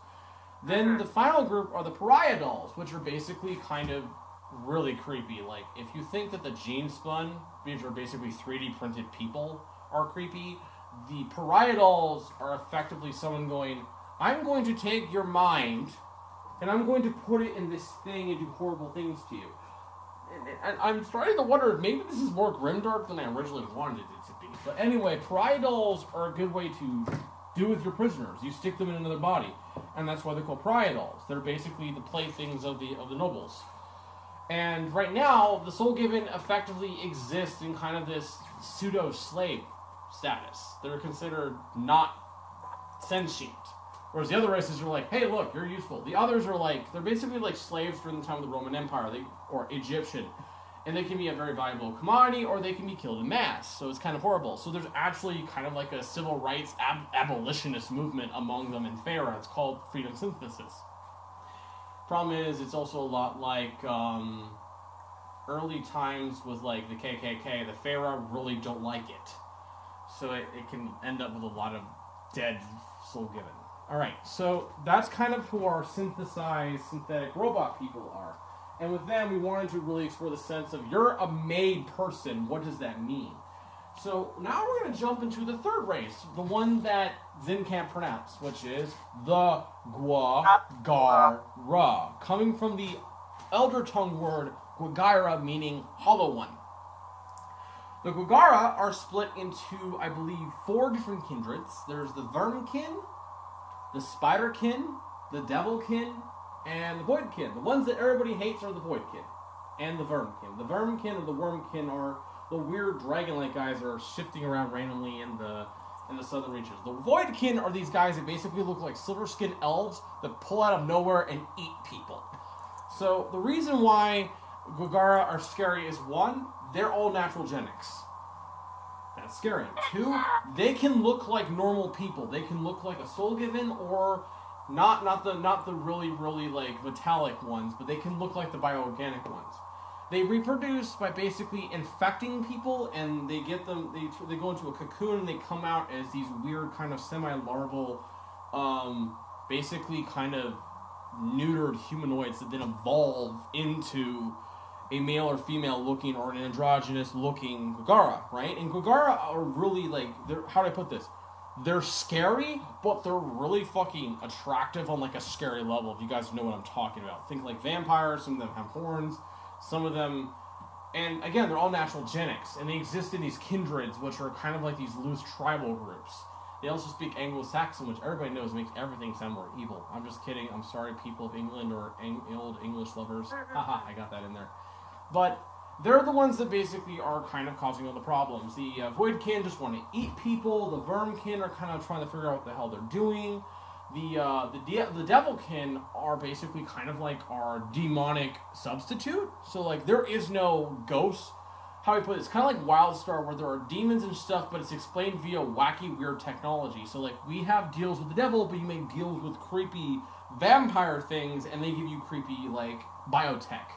Then the final group are the pariah dolls, which are basically kind of really creepy. Like, if you think that the gene spun, which are basically 3D printed people, are creepy, the pariah dolls are effectively someone going, I'm going to take your mind, and I'm going to put it in this thing and do horrible things to you. And I'm starting to wonder if maybe this is more grimdark than I originally wanted it to be. But anyway, pariah dolls are a good way to do with your prisoners. You stick them in another body, and that's why they're called pariah dolls. They're basically the playthings of the nobles. And right now, the Soul Given effectively exists in kind of this pseudo-slave status. They're considered not sentient. Whereas the other races are like, hey, look, you're useful. The others are like, they're basically like slaves during the time of the Roman Empire, or Egyptian. And they can be a very valuable commodity, or they can be killed in mass. So it's kind of horrible. So there's actually kind of like a civil rights abolitionist movement among them in Farah. It's called freedom synthesis. Problem is, it's also a lot like early times with like the KKK. The Farah really don't like it. So it can end up with a lot of dead Soul Given. Alright, so that's kind of who our synthesized synthetic robot people are. And with them, we wanted to really explore the sense of, you're a made person, what does that mean? So now we're going to jump into the third race, the one that Zin can't pronounce, which is the Gwagara, coming from the Elder Tongue word Gwagara, meaning hollow one. The Gwagara are split into, I believe, 4 different kindreds. There's the Vermkin, the Spiderkin, the Devilkin, and the Voidkin. The ones that everybody hates are the Voidkin and the Vermkin. The Vermkin or the Wormkin are the weird dragon-like guys that are shifting around randomly in the southern reaches. The Voidkin are these guys that basically look like silver-skinned elves that pull out of nowhere and eat people. So the reason why Gwagara are scary is, 1, they're all natural genics. That's scary. 2, they can look like normal people. They can look like a Soul Given, or not the really like metallic ones, but they can look like the bioorganic ones. They reproduce by basically infecting people, and they go into a cocoon and they come out as these weird kind of semi-larval, basically kind of neutered humanoids that then evolve into a male or female looking or an androgynous looking Gwagara, right? And Gwagara are really like, how do I put this? They're scary, but they're really fucking attractive on like a scary level, if you guys know what I'm talking about. Think like vampires, some of them have horns, some of them, and again, they're all natural genics, and they exist in these kindreds, which are kind of like these loose tribal groups. They also speak Anglo-Saxon, which everybody knows makes everything sound more evil. I'm just kidding. I'm sorry, people of England or old English lovers. Haha, I got that in there. But they're the ones that basically are kind of causing all the problems. The Voidkin just want to eat people. The Vermkin are kind of trying to figure out what the hell they're doing. The Devilkin are basically kind of like our demonic substitute. So like there is no ghost. How do I put it? It's kind of like Wildstar, where there are demons and stuff, but it's explained via wacky, weird technology. So like we have deals with the devil, but you make deals with creepy vampire things, and they give you creepy like biotech.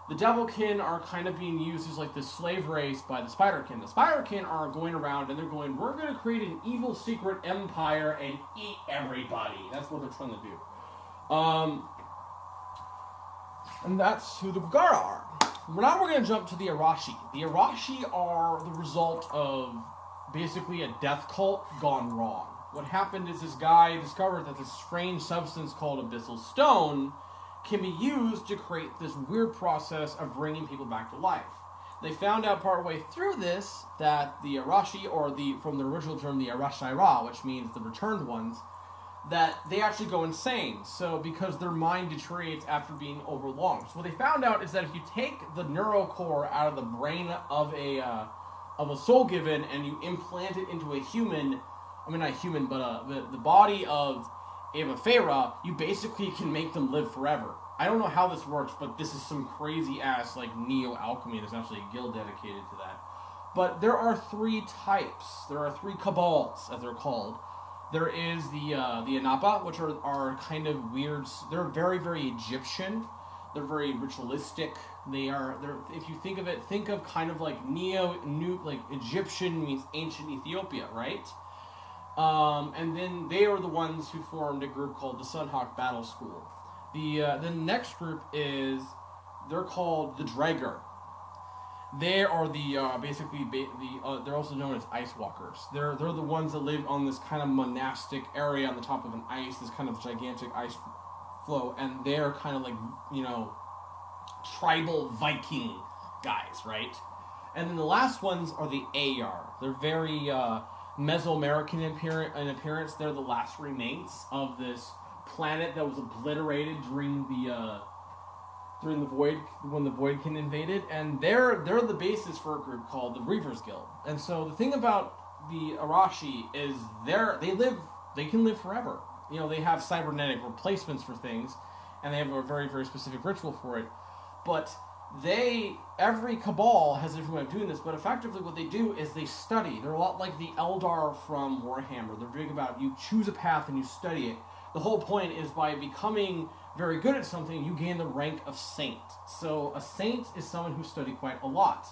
The Devilkin are kind of being used as like the slave race by the Spiderkin. The Spiderkin are going around and they're going, we're going to create an evil secret empire and eat everybody. That's what they're trying to do. And that's who the Gugara are. Now we're going to jump to the Arashi. The Arashi are the result of basically a death cult gone wrong. What happened is this guy discovered that this strange substance called Abyssal Stone can be used to create this weird process of bringing people back to life. They found out partway through this that the Arashi, or from the original term, the Arashaira, which means the returned ones, that they actually go insane. So because their mind deteriorates after being overlong. So what they found out is that if you take the neurocore out of the brain of a soul given and you implant it into a human, not a human, but the body of Eva Pharaoh, you basically can make them live forever. I don't know how this works, but this is some crazy ass like neo-alchemy. There's actually a guild dedicated to that. But there are 3 types. There are 3 cabals, as they're called. There is the Anapa, which are kind of weird. They're very, very Egyptian. They're very ritualistic. They're if you think of it, think of kind of like like Egyptian means ancient Ethiopia, right? And then they are the ones who formed a group called the Sunhawk Battle School. The next group they're called the Draegr. They are they're also known as Ice Walkers. They're the ones that live on this kind of monastic area on the top of an ice, this kind of gigantic ice flow, and they're kind of like, tribal Viking guys, right? And then the last ones are the Ayar. They're very Mesoamerican in appearance. They're the last remains of this planet that was obliterated during the void, when the Voidkin invaded, and they're the basis for a group called the Reavers Guild. And so the thing about the Arashi is they can live forever. They have cybernetic replacements for things, and they have a very, very specific ritual for it. But every cabal has a different way of doing this, but effectively what they do is they study. They're a lot like the Eldar from Warhammer. They're big about you choose a path and you study it. The whole point is by becoming very good at something, you gain the rank of Saint. So a Saint is someone who studied quite a lot.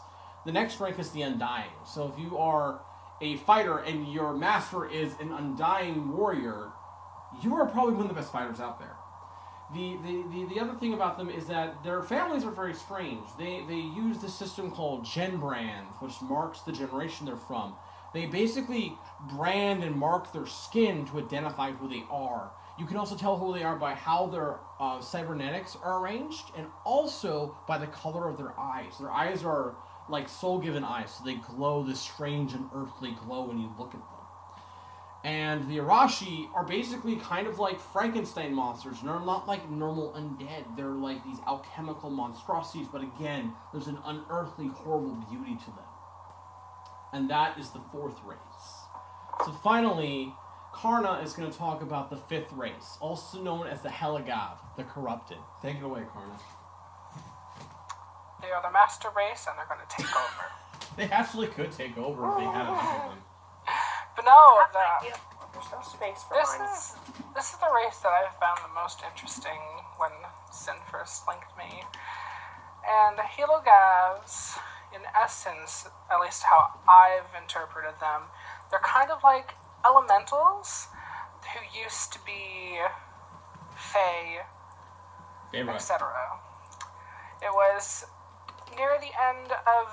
The next rank is the Undying. So if you are a fighter and your master is an Undying warrior, you are probably one of the best fighters out there. The other thing about them is that their families are very strange. They use this system called Gen Brand, which marks the generation they're from. They basically brand and mark their skin to identify who they are. You can also tell who they are by how their cybernetics are arranged, and also by the color of their eyes. Their eyes are like soul-given eyes, so they glow this strange and earthly glow when you look at them. And the Arashi are basically kind of like Frankenstein monsters. They're not like normal undead. They're like these alchemical monstrosities, but again, there's an unearthly, horrible beauty to them. And that is the 4th race. So finally, Karna is going to talk about the 5th race, also known as the Helagav, the Corrupted. Take it away, Karna. They are the master race, and they're going to take over. They actually could take over if they had enough of them. But no, there's no space for this is the race that I've found the most interesting when Sin first linked me. And the Helogavs, in essence, at least how I've interpreted them, they're kind of like elementals who used to be Fae, etc. It was near the end of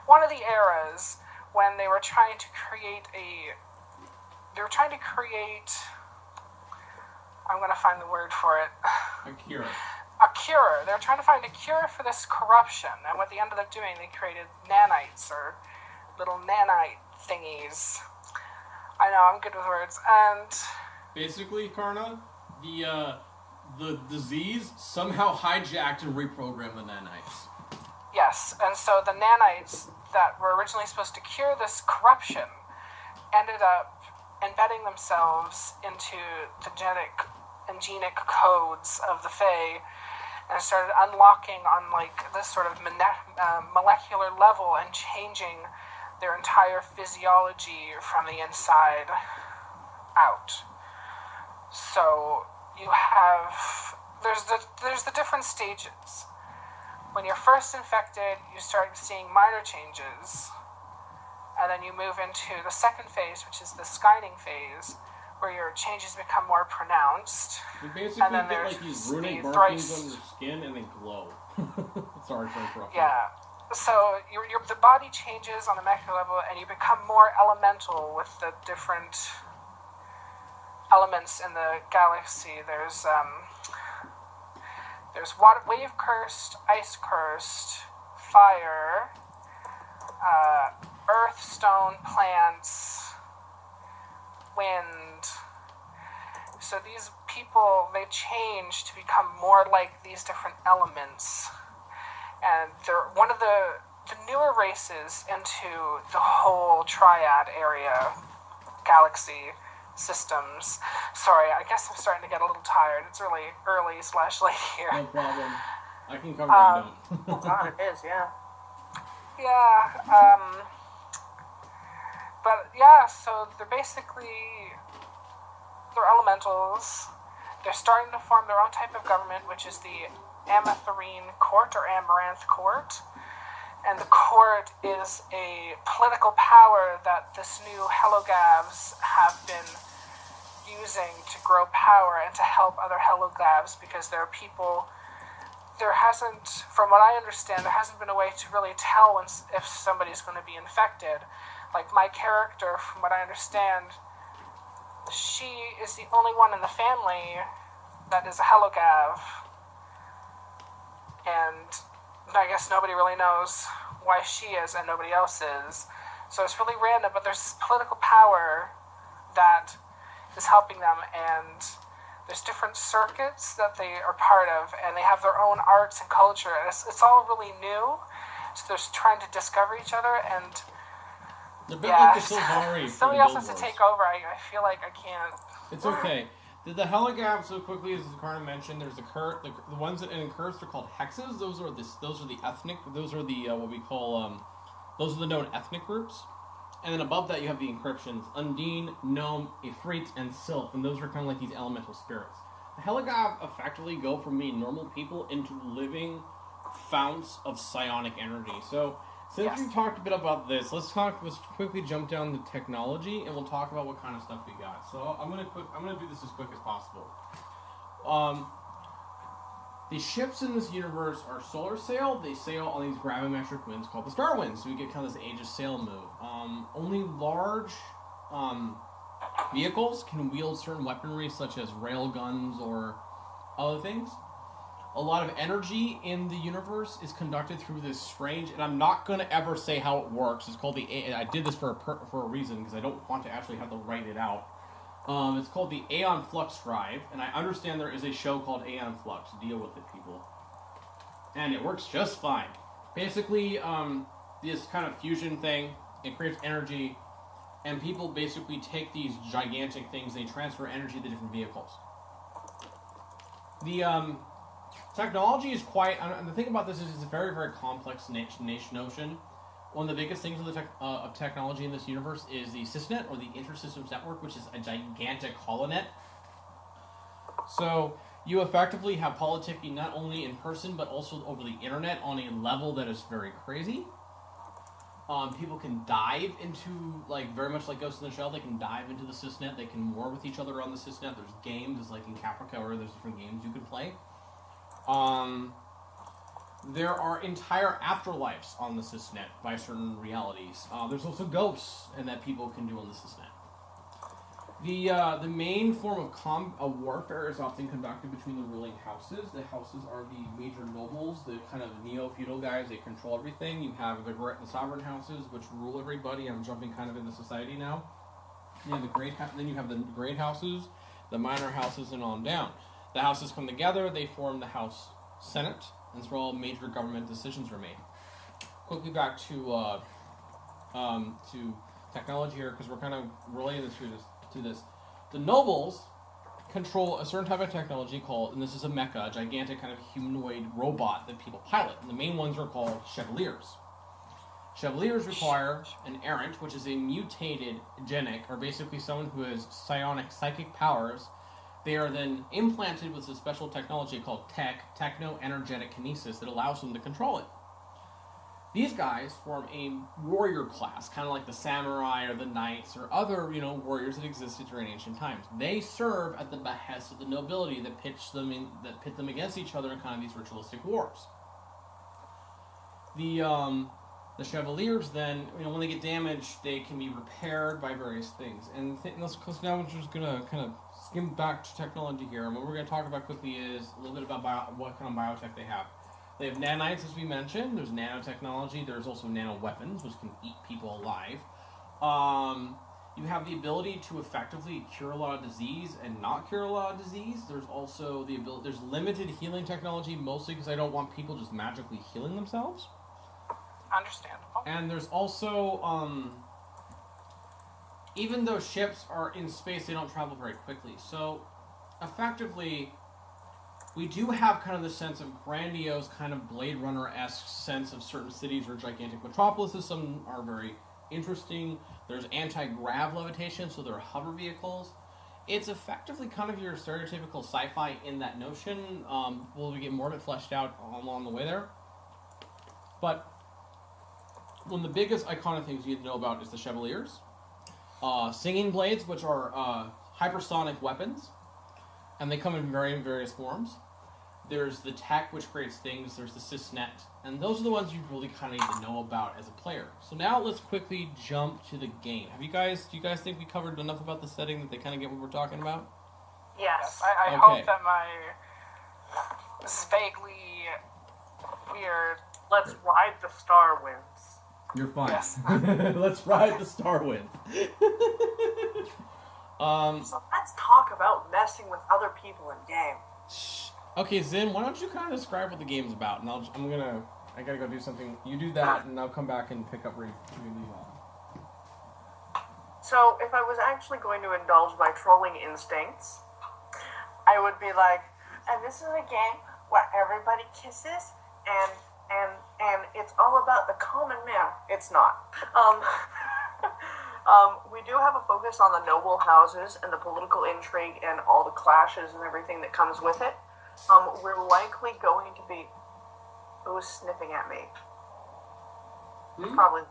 one of the eras when they were trying to create I'm going to find the word for it. A cure. A cure. They were trying to find a cure for this corruption, and what they ended up doing, they created nanites, or little nanite thingies. I know, I'm good with words. And basically, Karna, the disease somehow hijacked and reprogrammed the nanites. Yes, and so the nanites that were originally supposed to cure this corruption ended up embedding themselves into the genetic and genic codes of the Fae and started unlocking on like this sort of molecular level and changing their entire physiology from the inside out. So you have there's the different stages. When you're first infected, you start seeing minor changes, and then you move into the second phase, which is the skining phase, where your changes become more pronounced. You basically and then get there's like these runic the markings on your skin and they glow. Sorry for interrupting. Yeah. So the body changes on a molecular level, and you become more elemental with the different elements in the galaxy. There's water, wave cursed, ice cursed, fire, earth, stone, plants, wind. So these people, they change to become more like these different elements. And they're one of the newer races into the whole triad area, galaxy systems. Sorry, I guess I'm starting to get a little tired. It's really early/late here. No problem. I can cover it. Oh god, it is, yeah. Yeah, but yeah, so they're elementals. They're starting to form their own type of government, which is the Amatharine Court or Amaranth Court. And the court is a political power that this new Helogavs have been using to grow power and to help other Helogavs, because there are people. There hasn't, from what I understand, there hasn't been a way to really tell if somebody's going to be infected. Like my character, from what I understand, she is the only one in the family that is a Helogav. And I guess nobody really knows why she is and nobody else is. So it's really random, but there's political power that is helping them, and there's different circuits that they are part of, and they have their own arts and culture, and it's all really new. So they're trying to discover each other, and They're a bit like the Silvari. Somebody else has to take over. I feel like I can't. It's okay. The Helogavs, so quickly as Carna mentioned, there's the ones that in Curse are called hexes. Those are the ethnic. Those are the what we call those are the known ethnic groups. And then above that you have the encryptions: Undine, Gnome, Ifrit, and Sylph, and those are kind of like these elemental spirits. The Helogav effectively go from being normal people into living founts of psionic energy. So since we've talked a bit about this, let's quickly jump down to technology, and we'll talk about what kind of stuff we got. So I'm gonna do this as quick as possible. The ships in this universe are solar sail. They sail on these gravimetric winds called the star winds. So we get kind of this age of sail move. Only large vehicles can wield certain weaponry, such as rail guns or other things. A lot of energy in the universe is conducted through this strange, and I'm not going to ever say how it works. It's called I did this for a reason, because I don't want to actually have to write it out. It's called the Aeon Flux Drive, and I understand there is a show called Aeon Flux. Deal with it, people. And it works just fine. Basically, this kind of fusion thing, it creates energy, and people basically take these gigantic things, they transfer energy to different vehicles. The technology is and the thing about this is it's a very, very complex notion. One of the biggest things of technology in this universe is the Sysnet, or the Intersystems Network, which is a gigantic holonet. So you effectively have politicking not only in person, but also over the internet on a level that is very crazy. People can dive into, like, very much like Ghost in the Shell, they can dive into the Sysnet, they can war with each other on the Sysnet. There's games, it's like in Caprica, or there's different games you can play. There are entire afterlives on the Sysnet by certain realities. There's also ghosts and that people can do on the Sysnet. The main form of warfare is often conducted between the ruling houses. The houses are the major nobles, the kind of neo-feudal guys. They control everything. You have the sovereign houses, which rule everybody. I'm jumping kind of into society now. You have then you have the great houses, the minor houses, and on down. The houses come together, they form the House Senate, and that's where all major government decisions are made. Quickly back to technology here, because we're kind of relating this to this. The nobles control a certain type of technology called, and this is a mecha, a gigantic kind of humanoid robot that people pilot. And the main ones are called chevaliers. Chevaliers require an errant, which is a mutated genic, or basically someone who has psionic psychic powers. They are then implanted with a special technology called techno-energetic kinesis, that allows them to control it. These guys form a warrior class, kind of like the samurai or the knights or other, warriors that existed during ancient times. They serve at the behest of the nobility that pit them against each other in kind of these ritualistic wars. The chevaliers then, when they get damaged, they can be repaired by various things. And now we're just going to kind of skim back to technology here. And what we're going to talk about quickly is a little bit about what kind of biotech they have. They have nanites, as we mentioned. There's nanotechnology. There's also nano-weapons, which can eat people alive. You have the ability to effectively cure a lot of disease and not cure a lot of disease. There's also the ability. There's limited healing technology, mostly because I don't want people just magically healing themselves. Understandable. And there's also, even though ships are in space, they don't travel very quickly. So, effectively, we do have kind of the sense of grandiose, kind of Blade Runner-esque sense of certain cities or gigantic metropolises. Some are very interesting. There's anti-grav levitation, so there are hover vehicles. It's effectively kind of your stereotypical sci-fi in that notion. We'll get more of it fleshed out along the way there. But one of the biggest iconic things you need to know about is the Chevaliers. Singing blades, which are hypersonic weapons. And they come in various forms. There's the tech, which creates things. There's the sysnet. And those are the ones you really kind of need to know about as a player. So now let's quickly jump to the game. Do you guys think we covered enough about the setting that they kind of get what we're talking about? Yes. I Okay. hope that my vaguely weird. Let's ride the star winds. You're fine. Yes. Let's ride the star wind. So let's talk about messing with other people in game. Okay, Zin, why don't you kind of describe what the game's about, and I gotta go do something. You do that, and I'll come back and pick up where you leave off. So if I was actually going to indulge my trolling instincts, I would be like, and this is a game where everybody kisses and it's all about the common man. It's not. We do have a focus on the noble houses and the political intrigue and all the clashes and everything that comes with it. We're likely going to be... Who's sniffing at me? It's probably...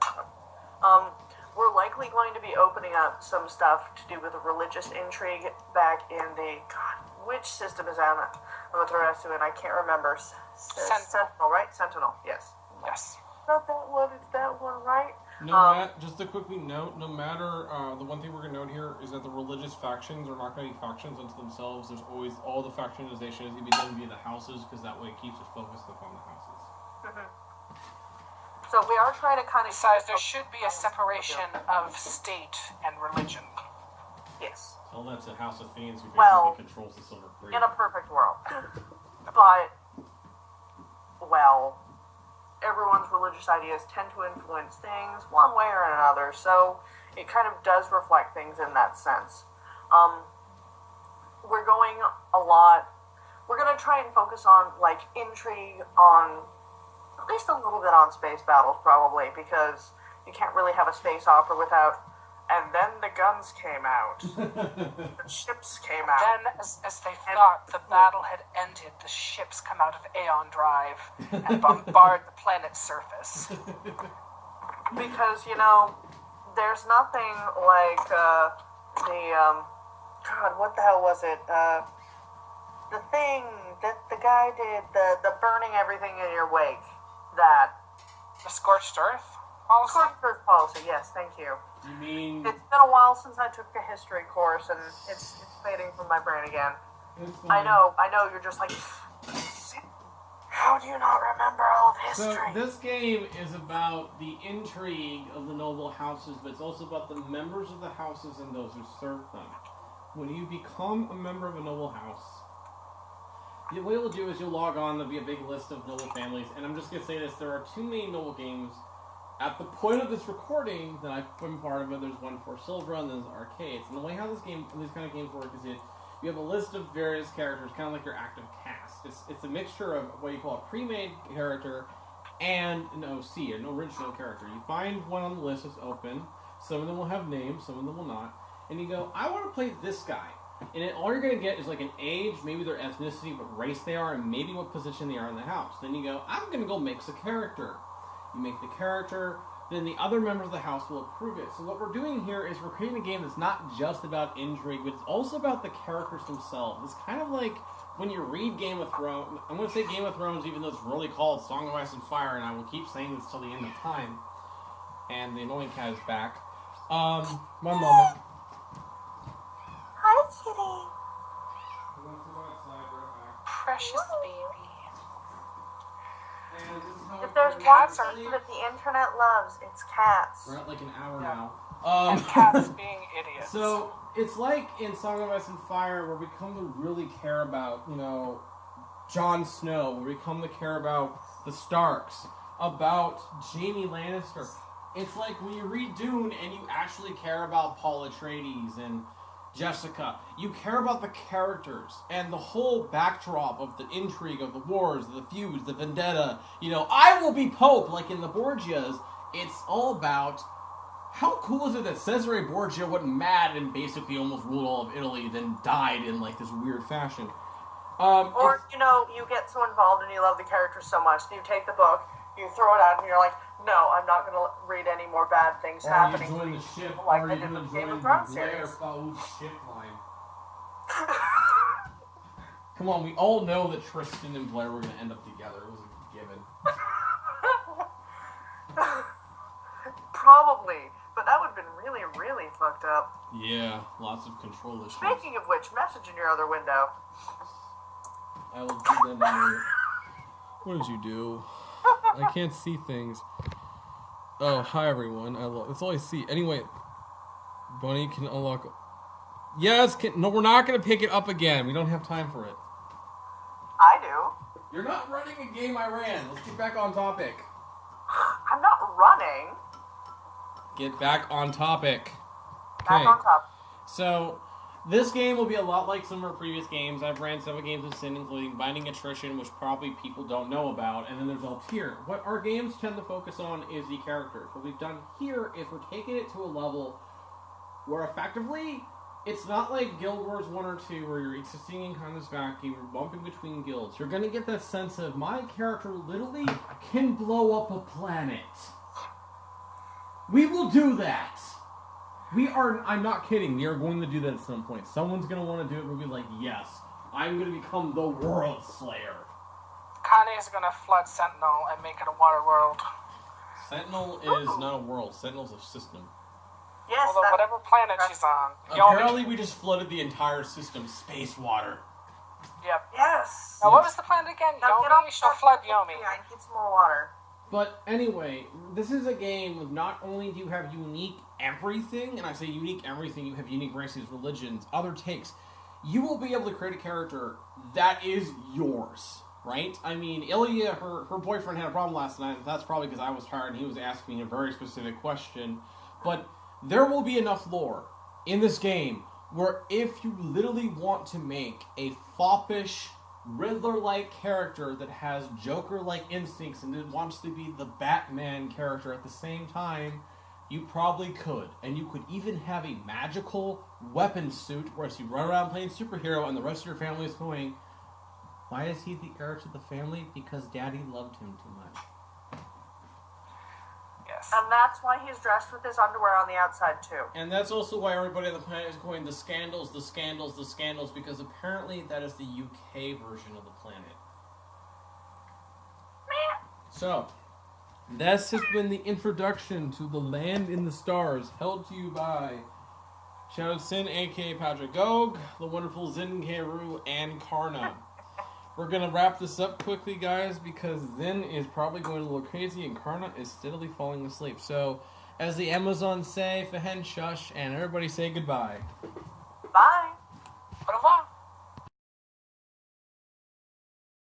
we're likely going to be opening up some stuff to do with the religious intrigue back in the... God, which system is that? I'm going to throw it to it. I can't remember. Sentinel, right? Sentinel, yes. Yes. Not that one. It's that one, right? Just to quickly note, no matter, the one thing we're going to note here is that the religious factions are not going to be factions unto themselves. There's always, all the factionization is going to be done via the houses, because that way it keeps it focused upon the houses. Mm-hmm. So we are trying to kind of... Besides, there should be a separation of state and religion. Yes. Tell that to House of Fiends, who basically Well, controls the Silver Creed. in a perfect world. But, well, everyone's religious ideas tend to influence things one way or another, so it kind of does reflect things in that sense. We're going to try and focus on, like, intrigue on, at least a little bit on space battles, probably, because you can't really have a space opera without, and then the guns came out. The ships came out. Then, as they thought the battle had ended, the ships come out of Aeon Drive and bombard the planet's surface. Because, there's nothing like God, what the hell was it? The thing that the guy did, the burning everything in your wake. That. The Scorched Earth policy? Scorched Earth policy, yes, thank you. You mean... It's been a while since I took a history course, and it's fading from my brain again. I know, you're just like, how do you not remember all of history? So, this game is about the intrigue of the noble houses, but it's also about the members of the houses and those who serve them. When you become a member of a noble house, what you'll do is you'll log on, there'll be a big list of noble families, and I'm just going to say this, there are 2 main noble games. At the point of this recording, that I've been part of it, there's one for Silver and there's arcades. And the way how these kind of games work is you have a list of various characters, kind of like your active cast. It's a mixture of what you call a pre-made character and an OC, an original character. You find one on the list that's open, some of them will have names, some of them will not, and you go, I want to play this guy. And then all you're going to get is like an age, maybe their ethnicity, what race they are, and maybe what position they are in the house. Then you go, I'm going to go mix a character. You make the character, then the other members of the house will approve it. So what we're doing here is we're creating a game that's not just about intrigue, but it's also about the characters themselves. It's kind of like when you read Game of Thrones. I'm going to say Game of Thrones even though it's really called Song of Ice and Fire, and I will keep saying this till the end of time. And the annoying cat is back. One moment. Hi, kitty. Precious baby. If there's one thing that the internet loves, it's cats. We're at like an hour now. And cats being idiots. So, it's like in Song of Ice and Fire where we come to really care about, Jon Snow, where we come to care about the Starks, about Jaime Lannister. It's like when you read Dune and you actually care about Paul Atreides and Jessica. You care about the characters and the whole backdrop of the intrigue, of the wars, the feuds, the vendetta. I will be Pope, like in the Borgias. It's all about how cool is it that Cesare Borgia went mad and basically almost ruled all of Italy, then died in like this weird fashion. Or, you get so involved and you love the characters so much that you take the book, you throw it out, and you're like, no, I'm not going to read any more bad things happening. Or you join the ship, like or they you did join with the Game of Thrones Blair series. Foul ship line. Come on, we all know that Tristan and Blair were going to end up together. It was a given. Probably, but that would have been really, really fucked up. Yeah, lots of control issues. Speaking of which, message in your other window. I will do that later. What did you do? I can't see things. Oh, hi everyone. That's all I see. Anyway, Bunny can unlock. Yes, no, we're not going to pick it up again. We don't have time for it. I do. You're not running a game I ran. Let's get back on topic. I'm not running. Get back on topic. Back on top. So, this game will be a lot like some of our previous games. I've ran several games of Sin, including Binding Attrition, which probably people don't know about, and then there's Altair. What our games tend to focus on is the characters. What we've done here is we're taking it to a level where effectively, it's not like Guild Wars 1 or 2 where you're existing in kind of this vacuum, you're bumping between guilds. You're going to get that sense of, my character literally can blow up a planet. We will do that. I'm not kidding, we are going to do that at some point. Someone's going to want to do it, and we'll be like, yes, I'm going to become the World Slayer. Kanye's gonna flood Sentinel and make it a water world. Sentinel is not a world, Sentinel's a system. Yes, Well, whatever planet she's on. Apparently we just flooded the entire system, space water. Yep. Yes. Now, what was the planet again? Now get Yomi? off She'll that- flood Yomi. Yeah, I need some more water. But anyway, this is a game with not only do you have unique everything, and I say unique everything, you have unique races, religions, other takes. You will be able to create a character that is yours, right? I mean, Ilya, her boyfriend had a problem last night, and that's probably because I was tired and he was asking me a very specific question. But there will be enough lore in this game where if you literally want to make a foppish, Riddler-like character that has Joker-like instincts and that wants to be the Batman character at the same time, you probably could. And you could even have a magical weapon suit where you run around playing superhero and the rest of your family is going, why is he the heir to the family? Because Daddy loved him too much. Yes. And that's why he's dressed with his underwear on the outside, too. And that's also why everybody on the planet is going, the scandals, the scandals, the scandals, because apparently that is the UK version of the planet. So, this has been the introduction to The Land in the Stars, held to you by Shadow Sin, a.k.a. Patrick Gog, the wonderful Zin Kayruu, and Karna. We're going to wrap this up quickly, guys, because Zin is probably going a little crazy and Karna is steadily falling asleep. So, as the Amazons say, Fahen Shush, and everybody say goodbye. Bye. Au revoir.